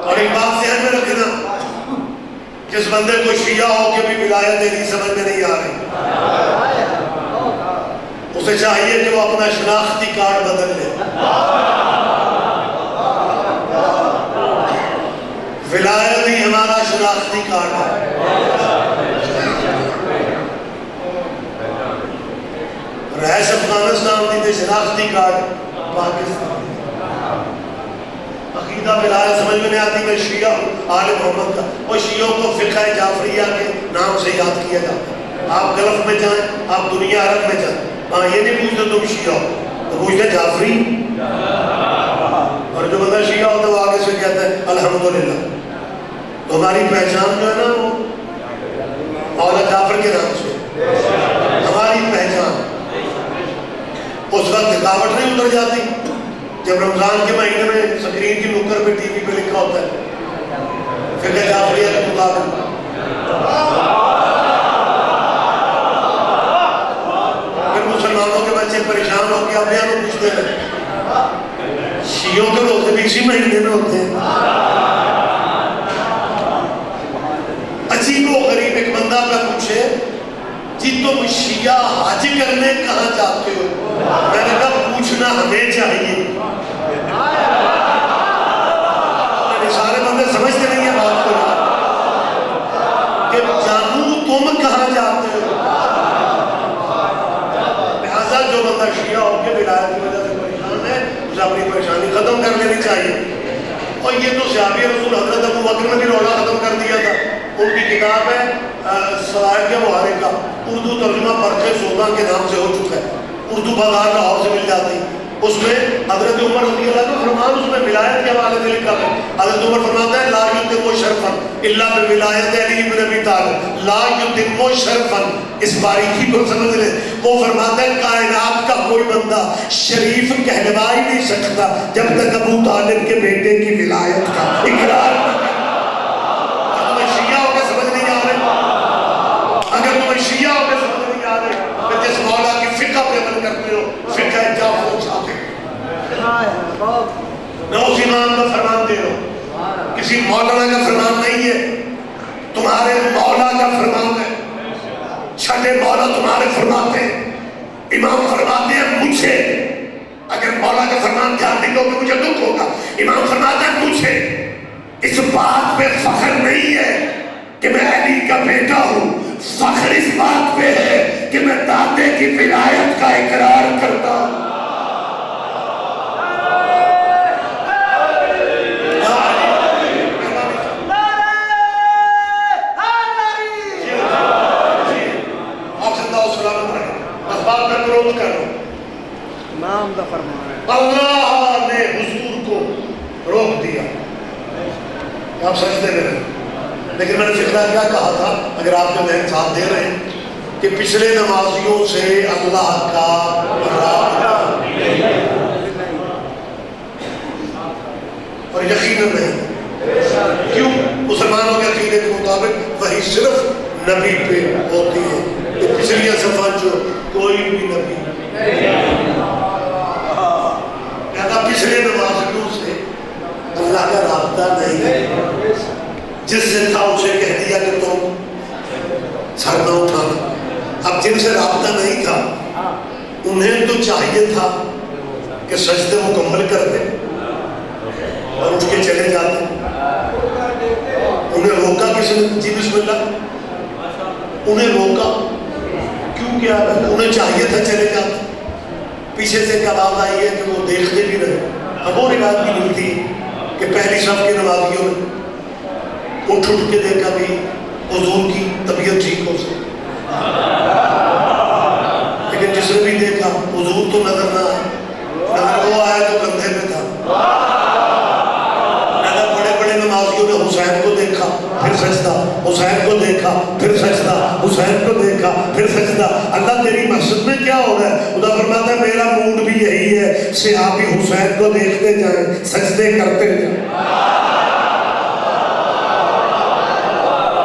اور ایک بات ذہن میں رکھنا، جس بندے کو شیعہ ہو کے بھی ولایت دینی سمجھ میں نہیں آ رہی، اسے چاہیے کہ وہ اپنا شناختی کارڈ بدل لے۔ ولایت ہی ہمارا شناختی کارڈ ہے۔ رہائش افغانستان کی شناختی کارڈ پاکستان۔ عقیدہ ولایت سمجھ میں نہیں آتی، میں شیعہ ہوں آل محمد کا، اور شیعوں کو فقہ جعفریہ کے نام سے یاد کیا جاتا ہے۔ آپ گلف میں جائیں، آپ دنیا عرب میں جائیں، ہاں یہ نہیں پوچھتے تم شیعہ ہو، تو پوچھتے جعفری، اور جو بندہ شیعہ ہوتا ہے وہ آگے سے کہتا ہے الحمدللہ۔ تو ہماری پہچان جو ہے نا وہ مولا جعفر کے نام سے، ہماری پہچان اس وقت تھکاوٹ نہیں اتر جاتی جب رمضان کے مہینے میں سکرین کی نکر پہ ٹی وی پہ لکھا ہوتا ہے فقہ جعفریہ کے مطابق۔ پھر مسلمانوں کے بچے پریشان ہو کے اپنے آپ پوچھتے ہیں شیعوں کے روزے بھی اسی مہینے میں ہوتے ہیں۔ عجیب و غریب ایک بندہ پہ پوچھے جی تم شیعہ حج کرنے کہاں جاتے ہو؟ میں نے کہا پوچھنا ہمیں چاہیے۔ سارے بندے سمجھتے نہیں ہیں بات کو کہ جانو تم کہاں جاتے ہو۔ لہذا جو بندہ شیعہ ہو کے ولایت کی وجہ سے پریشان ہے اسے اپنی پریشانی ختم کر لینی چاہیے۔ اور یہ تو صحابی رسول حضرت ابو بکر نے بھی رولا ختم کر دیا تھا۔ ان کی کتاب ہے سوائے کے محارے کا، اردو ترجمہ پرکھے سودا کے نام سے ہو چکا ہے، اردو بازار لاہور سے مل جاتی۔ اس میں حضرت عمر رضی اللہ کا فرمان اس میں ولایت کے حوالے سے لکھا ہے۔ حضرت عمر فرماتا ہے لا یتم شرفا الا بولایت علی بن ابی طالب، لا یتم شرفا، اس باریکی کو سمجھ لیں۔ وہ فرماتا ہے کائنات کا کوئی بندہ شریف کہلوا ہی نہیں سکتا جب تک ابو طالب کے بیٹے کی ولایت کا اقرار نہ کرے۔ اگر تمہیں شیعہ ہو کے سمجھ نہیں آ رہے کہ جس مولا کی فقہ پہ عمل کرتے ہو فقہ جعفر چاہتے نہ اس امام کا فرمان دے ہو، کسی مولانا کا فرمان نہیں ہے، تمہارے مولا کا فرمان ہے۔ چھٹے مولا تمہارے فرماتے ہیں، امام فرماتے ہیں مجھے، اگر مولا کا فرمان دھیان نہیں دو کہ مجھے دکھ ہوگا، امام فرماتا ہے مجھے اس بات پہ فخر نہیں ہے کہ میں علی کا بیٹا ہوں، فخر اس بات پہ ہے کہ میں دادے کی ولایت کا اقرار کرتا ہوں۔ اللہ نے حضور کو روک دیا، آپ سجدے میں رہے۔ لیکن میں نے فکرہ کیا کہا تھا، اگر آپ کے ذہن ساتھ دے رہے ہیں کہ پچھلے نمازیوں سے اللہ کا رابطہ اور یقیناً نہیں، کیوں؟ مسلمانوں کے عقیدے کے مطابق وہی صرف نبی پہ ہوتی ہے، کہ پچھلی صفحہ جو کوئی بھی نبی کہتا پچھلے نمازیوں سے اللہ کا رابطہ نہیں ہے، جس سے تھا اسے کہہ دیا کہ تم سر نہ اٹھانا۔ اب جن سے رابطہ نہیں تھا انہیں تو چاہیے تھا کہ سجدے مکمل کر دیں اور اٹھ کے چلے جاتے، انہیں روکا کس نے؟ جی بسم اللہ، انہیں روکا کیوں کیا؟ انہیں چاہیے تھا چلے جاتے، پیچھے سے ایک آواز آئی ہے کہ وہ دیکھتے بھی رہے۔ اب وہ روایت بھی ملتی کہ پہلی صف کے نمازیوں نے اٹھ کے دیکھا بھی حضور کی طبیعت ٹھیک ہو سکتی، لیکن جس نے بھی دیکھا حضور تو نظر نہ آئے، نظر وہ آیا جو کندھے پہ تھا۔ بڑے بڑے نمازیوں نے حسین کو دیکھا پھر سجدہ، حسین کو دیکھا پھر سجدہ، حسین کو دیکھا پھر سجدہ۔ اللہ تیری مسجد میں کیا ہو رہا ہے؟ خدا فرماتا ہے میرا موڈ بھی یہی ہے، صحابی حسین کو دیکھتے جائیں، سجدے کرتے جائیں۔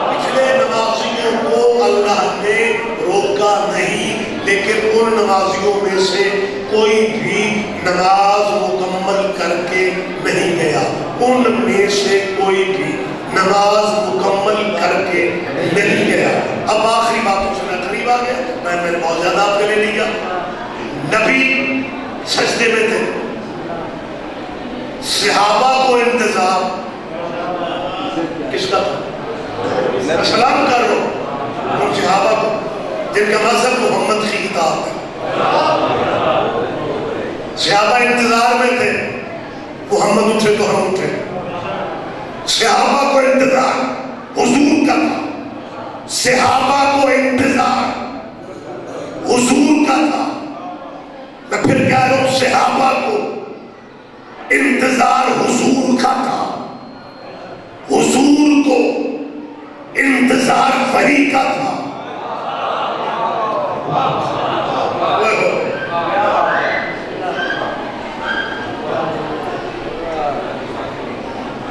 پچھلے نمازیوں کو اللہ نے روکا نہیں، لیکن ان نمازیوں میں سے کوئی بھی نماز مکمل کر کے نہیں گیا، ان میں سے کوئی بھی نماز مکمل کر کے نہیں گیا۔ اب آخری باتوں سے میں قریب آ گیا، میں نے بہت زیادہ آپ کے لے لیا۔ نبی سجدے میں تھے، صحابہ کو انتظار کس کا تھا؟ سلام کر رہا ہوں ان صحابہ کو جن کا مذہب محمد کی کتاب ہے۔ صحابہ انتظار میں تھے، محمد اٹھے تو ہم اٹھے۔ صحابہ کو انتظار حضور کا تھا، صحابہ کو انتظار حضور کا تھا۔ میں پھر کہہ رہا ہوں، صحابہ کو انتظار حضور کا تھا، حضور کو انتظار وحی کا تھا۔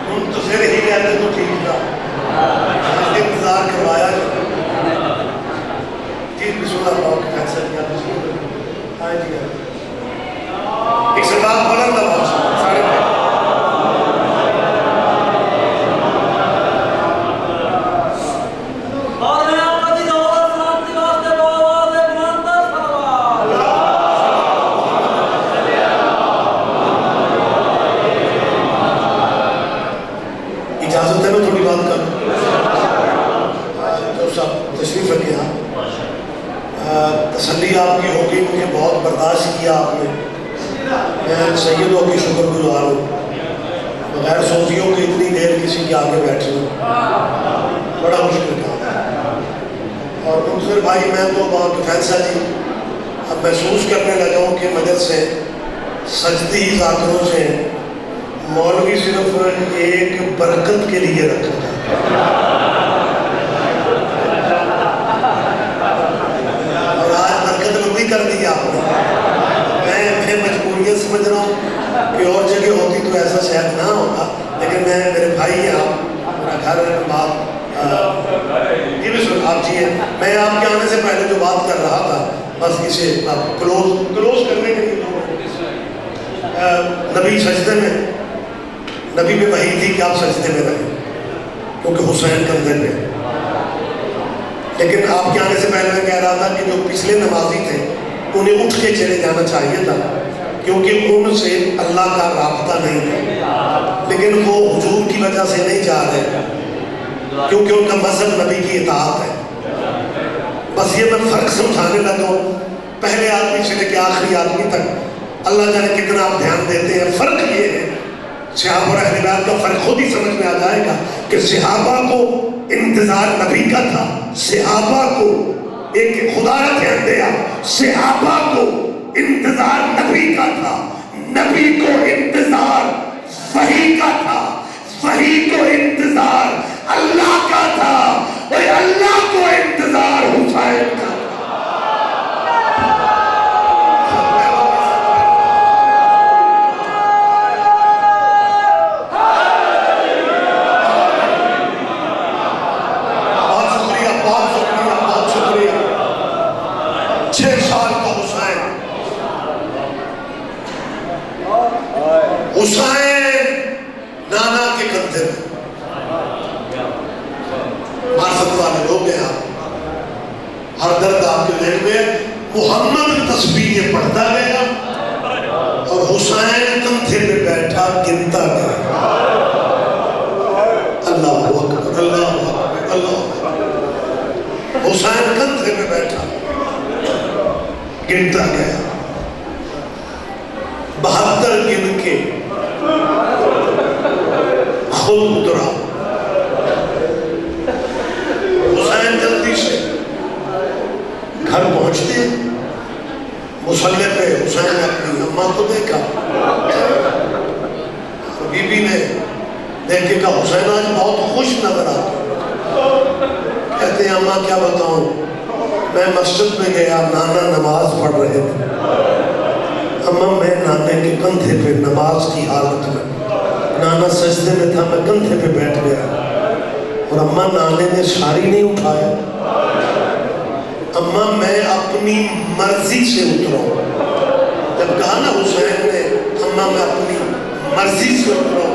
منتظر ہی رہتے تو ٹھیک تھا، انتظار کروایا جی بسم اللہ پاک کا فیصلہ کیا ہاں جی ایک سے بات بلند آواز سارے اجازت ہے نا تھوڑی بات کر جو صاحب تشریف رکھے تسلی آپ کی ہوگی، مجھے بہت برداشت کیا آپ نے، میں سیدوں کی شکر گزار ہوں، بغیر سوچیوں کے اتنی دیر کسی کے آگے بیٹھے ہوں، بڑا مشکل کام ہے۔ اور منصر بھائی میں تو بہت فیصلہ جی اب محسوس کرنے لگا ہوں کہ مدد سے سجدی ذاکروں سے مولوی صرف ایک برکت کے لیے رکھا تھا، اور آج برکت لمبی کر دی آپ نے۔ میں مجبوریت سمجھ رہا ہوں کہ اور جگہ ہوتی تو ایسا شاید نہ ہوتا، لیکن میں میرے بھائی ہیں آپ، میرا گھر ہے، بات یہ بھی سن آپ جی ہیں، میں آپ کے آنے سے پہلے جو بات کر رہا تھا بس اسے کلوز کرنے کے لیے نبی سجدے میں، نبی میں وحی تھی کہ آپ سجدے میں رہیں کیونکہ حسین کندھے پہ، لیکن آپ کے آنے سے پہلے میں کہہ رہا تھا کہ جو پچھلے نمازی تھے انہیں اٹھ کے چلے جانا چاہیے تھا کیونکہ ان سے اللہ کا رابطہ نہیں تھا، لیکن وہ حضور کی وجہ سے نہیں جا رہے کیونکہ ان کا مذہب نبی کی اطاعت ہے۔ بس یہ میں فرق سمجھانے لگا ہوں، پہلے آدمی سے لے کے آخری آدمی تک اللہ جانے کتنا آپ دھیان دیتے ہیں۔ فرق یہ ہے، صحابہ اور اہل بیت کا فرق خود ہی سمجھ میں آ جائے گا کہ صحابہ کو انتظار نبی کا تھا، صحابہ کو ایک خدا نے دھیان دیا، صحابہ کو انتظار نبی کا تھا، نبی کو انتظار وحی کا تھا، وحی کو انتظار اللہ کا تھا، اور اللہ کو انتظار حسین کا تھا۔ حسین نانا کے کندھے میں معرفت والے لوگ ہیں آپ، ہر درد آپ کے ذہن میں محمد تسبیح پڑھتا گیا اور حسین کندھے پہ بیٹھا گنتا گیا، اللہ اکبر اللہ اکبر اللہ اکبر، حسین کندھے پہ بیٹھا گنتا گیا، 72 گن کے خود اترا۔ حسین جلدی سے گھر پہنچتے مصلی پہ، حسین نے اپنی اماں کو دیکھا، بی بی نے دیکھ کے کہا حسین آج بہت خوش نظر آتا، کہتے ہیں اماں کیا بتاؤں میں مسجد میں گیا، نانا نماز پڑھ رہے تھے، اماں میں نانے کے کندھے پہ نماز کی حالت میں، نانا سجدے میں تھا، میں کندھے پہ بیٹھ گیا اور اماں نانے نے ساری نہیں اٹھایا، اماں میں اپنی مرضی سے اتروں، جب کہا نا حسین نے اماں میں اپنی مرضی سے اتروں،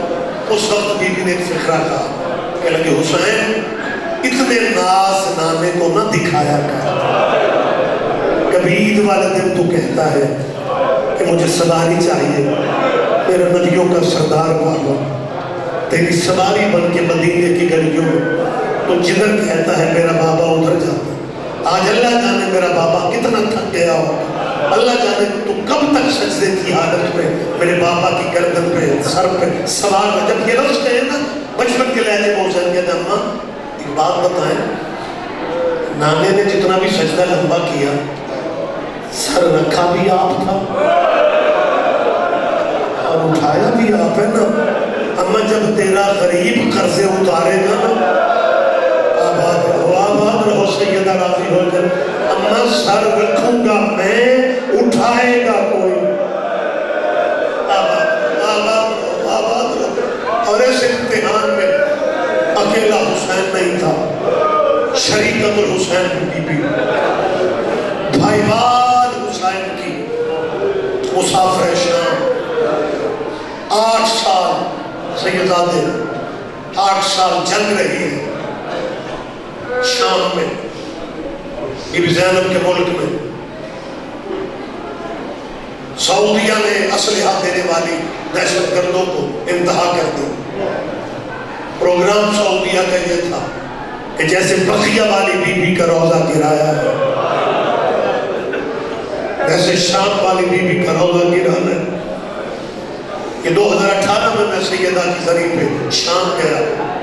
اس وقت بی بی نے ایک فکرہ کہا کہ لگے حسین اتنے ناز نانے کو نہ دکھایا کر، کبھی عید والے دن تو کہتا ہے کہ مجھے سواری چاہیے، میرے نبیوں کا سردار بابا، تیری سواری بن کے مدینے کی گلیوں میں تو جدھر کہتا ہے میرا بابا ادھر جاتا۔ آج اللہ جانے میرا بابا کتنا تھک گیا ہو، اللہ جانے تو کب تک سجدے کی حالت میں میرے بابا کی گردن پہ سر پہ سوار ہو۔ جب یہ لفظ کہے نا بچپن کے لہجے میں حسین کہتا اماں ایک بات بتائیں، نانے نے جتنا بھی سجدہ لمبا کیا سر رکھا بھی آپ تھا اور اٹھایا بھی آپ ہے نا، اماں جب تیرا غریب قرضے اتارے گا نا، آباد رہو سیدہ راضی ہو جائے، اماں سر رکھوں گا میں، اٹھائے گا کوئی، آباد رہو۔ اور اس امتحان میں اکیلا حسین نہیں تھا، شریکت الحسین بی بی بھائی بال حسین کی مسافر شام، 8 سال سیدزادے 8 سال جنگ رہی ہے شام میں، بی بی زینب کے ملک میں، سعودیہ نے اسلحہ دینے والی دہشت گردوں کو انتہا کر دی۔ پروگرام سعودیہ کا یہ تھا کہ جیسے بقیہ والی بی بی کا روزہ گرایا ہے، ویسے شام والی بی بی کا روزہ گرانا ہے۔ یہ 2018 میں سیدہ کی ذریع پہ شام گیا،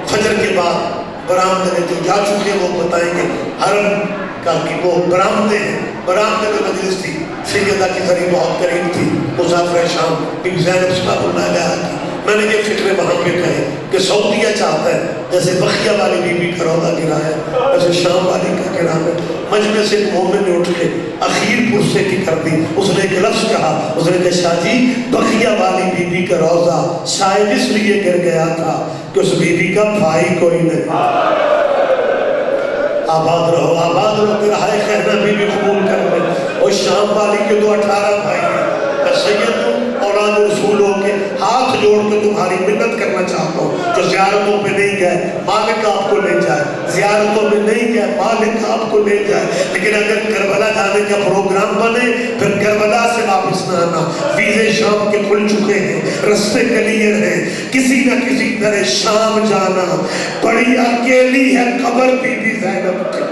فجر کے بعد برآمدے میں جو جا چکے وہ بتائیں گے، حرم کا کہ وہ برآمدے ہیں، برآمدے میں مجلس تھی، سیدہ کی ذریع بہت قریب تھی، مسافر شام بی بی زینب صاحب اللہ علیہ کی۔ میں نے یہ فکرے وہاں پہ کہے کہ سعودیہ چاہتا ہے جیسے بقیہ والی بی بی کا روزہ گرایا ویسے شام والی کا گرانا۔ مجمع سے ایک مومن نے اٹھ کے اخیر پرسے کی کر دی، اس نے ایک لفظ کہا، اس نے کہا شاہ جی بقیہ والی بی بی کا روزہ شاید اس لیے گر گیا تھا کہ اس بی بی کا بھائی کوئی نہیں۔ آباد رہو تیرا ہائے خیرہ بی بی قبول کر لے۔ اور شام والی کے تو 18 بھائی ہیں، میں سید ہوں اولاد رسول ہو کے ہاتھ جوڑ کے تمہاری منت کرنا چاہتا ہوں، جو زیارتوں پہ نہیں گئے مالک آپ کو لے جائے، زیارتوں میں نہیں گئے مالک آپ کو لے جائے، لیکن اگر کربلا جانے کا پروگرام بنے پھر کربلا سے واپس نہ آنا، ویزے شام کے کھل چکے ہیں، رستے کلیئر ہیں، کسی نہ کسی طرح شام جانا۔ بڑی اکیلی ہے قبر بی بی زینب کی،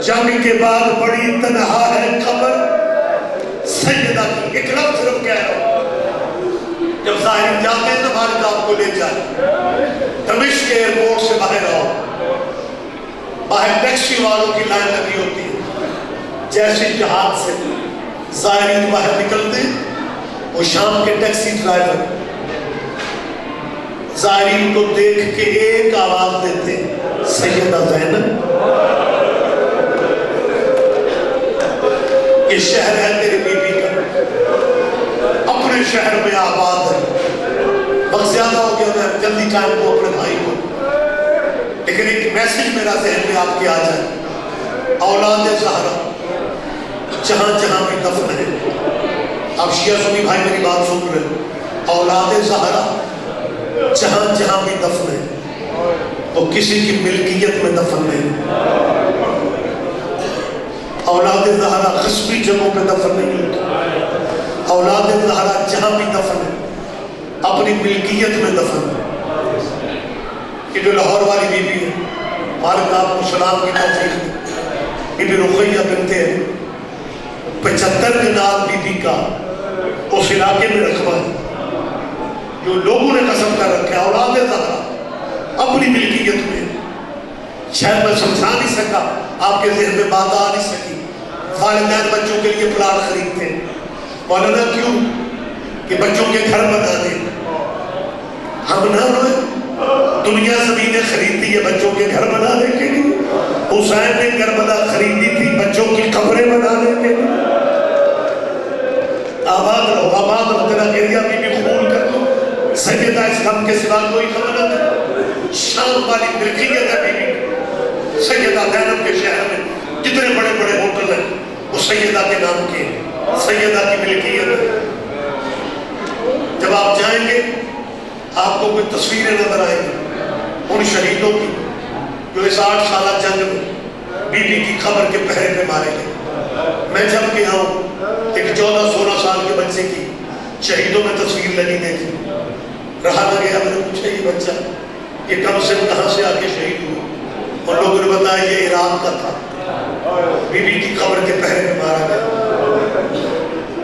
جنگ کے بعد بڑی تنہا ہے قبر سیدہ کی۔ ایک لفظ صرف کہہ رہا ہوں، جب ظاہر جاتے ہیں تو مالک آپ کو لے جائے، دمشق کے ایئرپورٹ سے باہر آؤ، باہر ٹیکسی والوں کی لائن لگی ہوتی ہے، جیسے جہاز سے ظاہرین باہر نکلتے وہ شام کے ٹیکسی ڈرائیور ظاہرین کو دیکھ کے ایک آواز دیتے سیدہ زینب، یہ شہر ہے تیری بی بی کا، اپنے شہر میں آباد ہے۔ وقت زیادہ ہو گیا، میں جلدی ٹائم کو اپنے بھائی کو، لیکن ایک میسج میرا ذہن میں آپ کی آ جائے، اولاد زہرا جہاں جہاں بھی دفن ہے، آپ شیعہ سنی بھائی میری بات سن رہے، اولاد زہرا جہاں جہاں بھی دفن ہے وہ کسی کی ملکیت میں دفن نہیں، اولاد زہرا قسمی جگہوں پہ دفن نہیں ہوتا، اولاد زہرا جہاں بھی دفن ہے اپنی ملکیت میں دفن ہے۔ یہ جو لاہور والی بی بی ہے، مالک آپ کو سلام کی توفیق دے، بی بی رقیہ بنت ہے، 75 کنال بی بی کا اس علاقے میں رقبہ ہے جو لوگوں نے قسم کر رکھا ہے، اولاد زہرا اپنی ملکیت میں۔ شاید میں سمجھا نہیں سکا، آپ کے ذہن میں بات آ نہیں سکی، والدین بچوں کے لیے پلاٹ خریدتے ہیں، مولانا کیوں؟ کہ بچوں کے گھر بنانے، ہم نہ روئے، دنیا زمینیں خریدتی ہے بچوں کے گھر بنانے کے لیے، حسین نے کربلا خریدی تھی بچوں کی قبریں بنانے کے لیے. آباد رہو تیرا ایریا بھی قبول کر لو. سیدہ اس غم کے سوا کوئی خبر نہ تھا. شام والی ملکیت ہے بیوی. سیدہ زینب کے شہر میں جتنے بڑے بڑے ہوٹل ہیں وہ سیدہ کے نام کے سیدہ کی ملکیت ہے. جب آپ جائیں گے آپ کو کوئی تصویریں نظر آئیں گی ان شہیدوں کی جو اس 8 سالہ جنگ میں بی بی کی قبر کے پہرے پہ مارے گئے. میں جب گیا ہوں ایک 14-16 سال کے بچے کی شہیدوں میں تصویر لگی دیکھی. رہا نہ گیا. میں نے پوچھا یہ بچہ یہ کم سے کہاں سے آ کے شہید ہوا؟ اور لوگوں نے بتایا یہ عراق کا تھا. بی بی کی قبر کے پہرے پہ مارا گیا.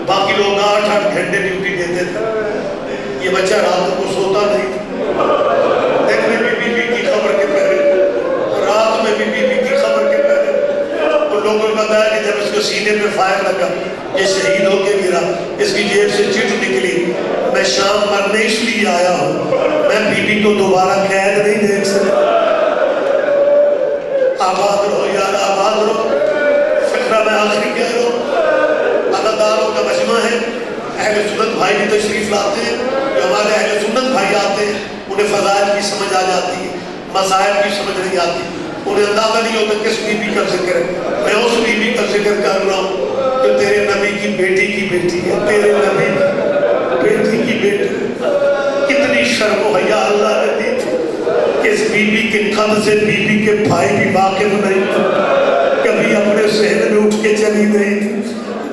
باقی لوگ 8-8 گھنٹے ڈیوٹی دیتے تھے. یہ بچہ رات کو سوتا نہیں تھا. دن میں بھی بی بی کی قبر کے پہرے, رات میں بھی بی بی کی قبر کے پہرے. اور لوگوں نے بتایا کہ جب اس کو سینے پہ فائر لگا یہ شہید ہو کے گرا. اس کی جیب سے چٹ نکلی میں شام مرنے اس لیے آیا ہوں, میں بی بی کو دوبارہ قید نہیں دیکھ سکتا. آباد رہو یار آباد رہو. فکرہ میں آخری کہہ رہا ہوں اللہ داروں کا مجمع ہے. اہل سنت بھائی بھی تشریف لاتے ہیں. جو ہمارے اہل سنت بھائی آتے ہیں انہیں فضائل کی سمجھ آ جاتی ہے, مسائل کی سمجھ نہیں آتی. انہیں اندازہ نہیں ہوتا کس بی بی کا ذکر ہے. میں اس بی بی کا ذکر کر رہا ہوں جو تیرے نبی کی بیٹی کی بیٹی ہے. تیرے نبی کی بیٹی کی بیٹی. کتنی شرم و حیا اللہ نے دی تھی کہ اس بی بی کے قد سے بی بی کے بھائی بھی واقف نہیں تھے. کبھی اپنے صحن میں اٹھ کے چلی گئی تھی.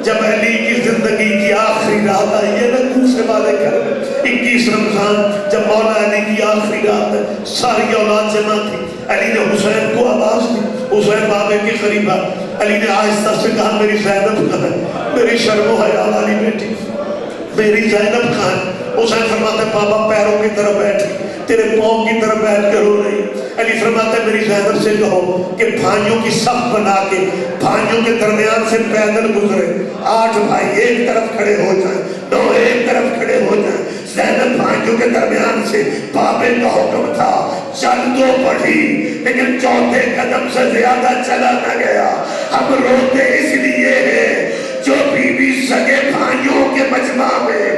جب علی کی زندگی کی آخری رات آئی ہے نا دوسرے والے گھر میں 21 رمضان, جب مولا علی کی آخری رات ہے, ساری اولاد جمع تھی. علی نے حسین کو آواز دی. حسین بابے کے قریب آ. علی نے آہستہ سے کہا میری زینب کہاں ہے؟ میری شرم و حیا والی بیٹی میری زینب کہاں ہے؟ حسین فرماتے بابا پیروں کی طرف بیٹھی, تیرے پاؤں کی طرف بیٹھ کر رو رہی. علی فرماتے میری زینب سے کہو کہ بھائیوں کی صف بنا کے بھائیوں کے درمیان سے پیدل گزرے. 8 بھائی ایک طرف کھڑے ہو جائیں, 9 ایک طرف کھڑے ہو جائیں. زینب بھائیوں کے درمیان سے. بابے کا حکم تھا چل تو پڑھی لیکن 4تھے قدم سے زیادہ چلا نہ گیا. ہم روتے اس لیے ہیں جو بی بی سگے بھائیوں کے مجمع میں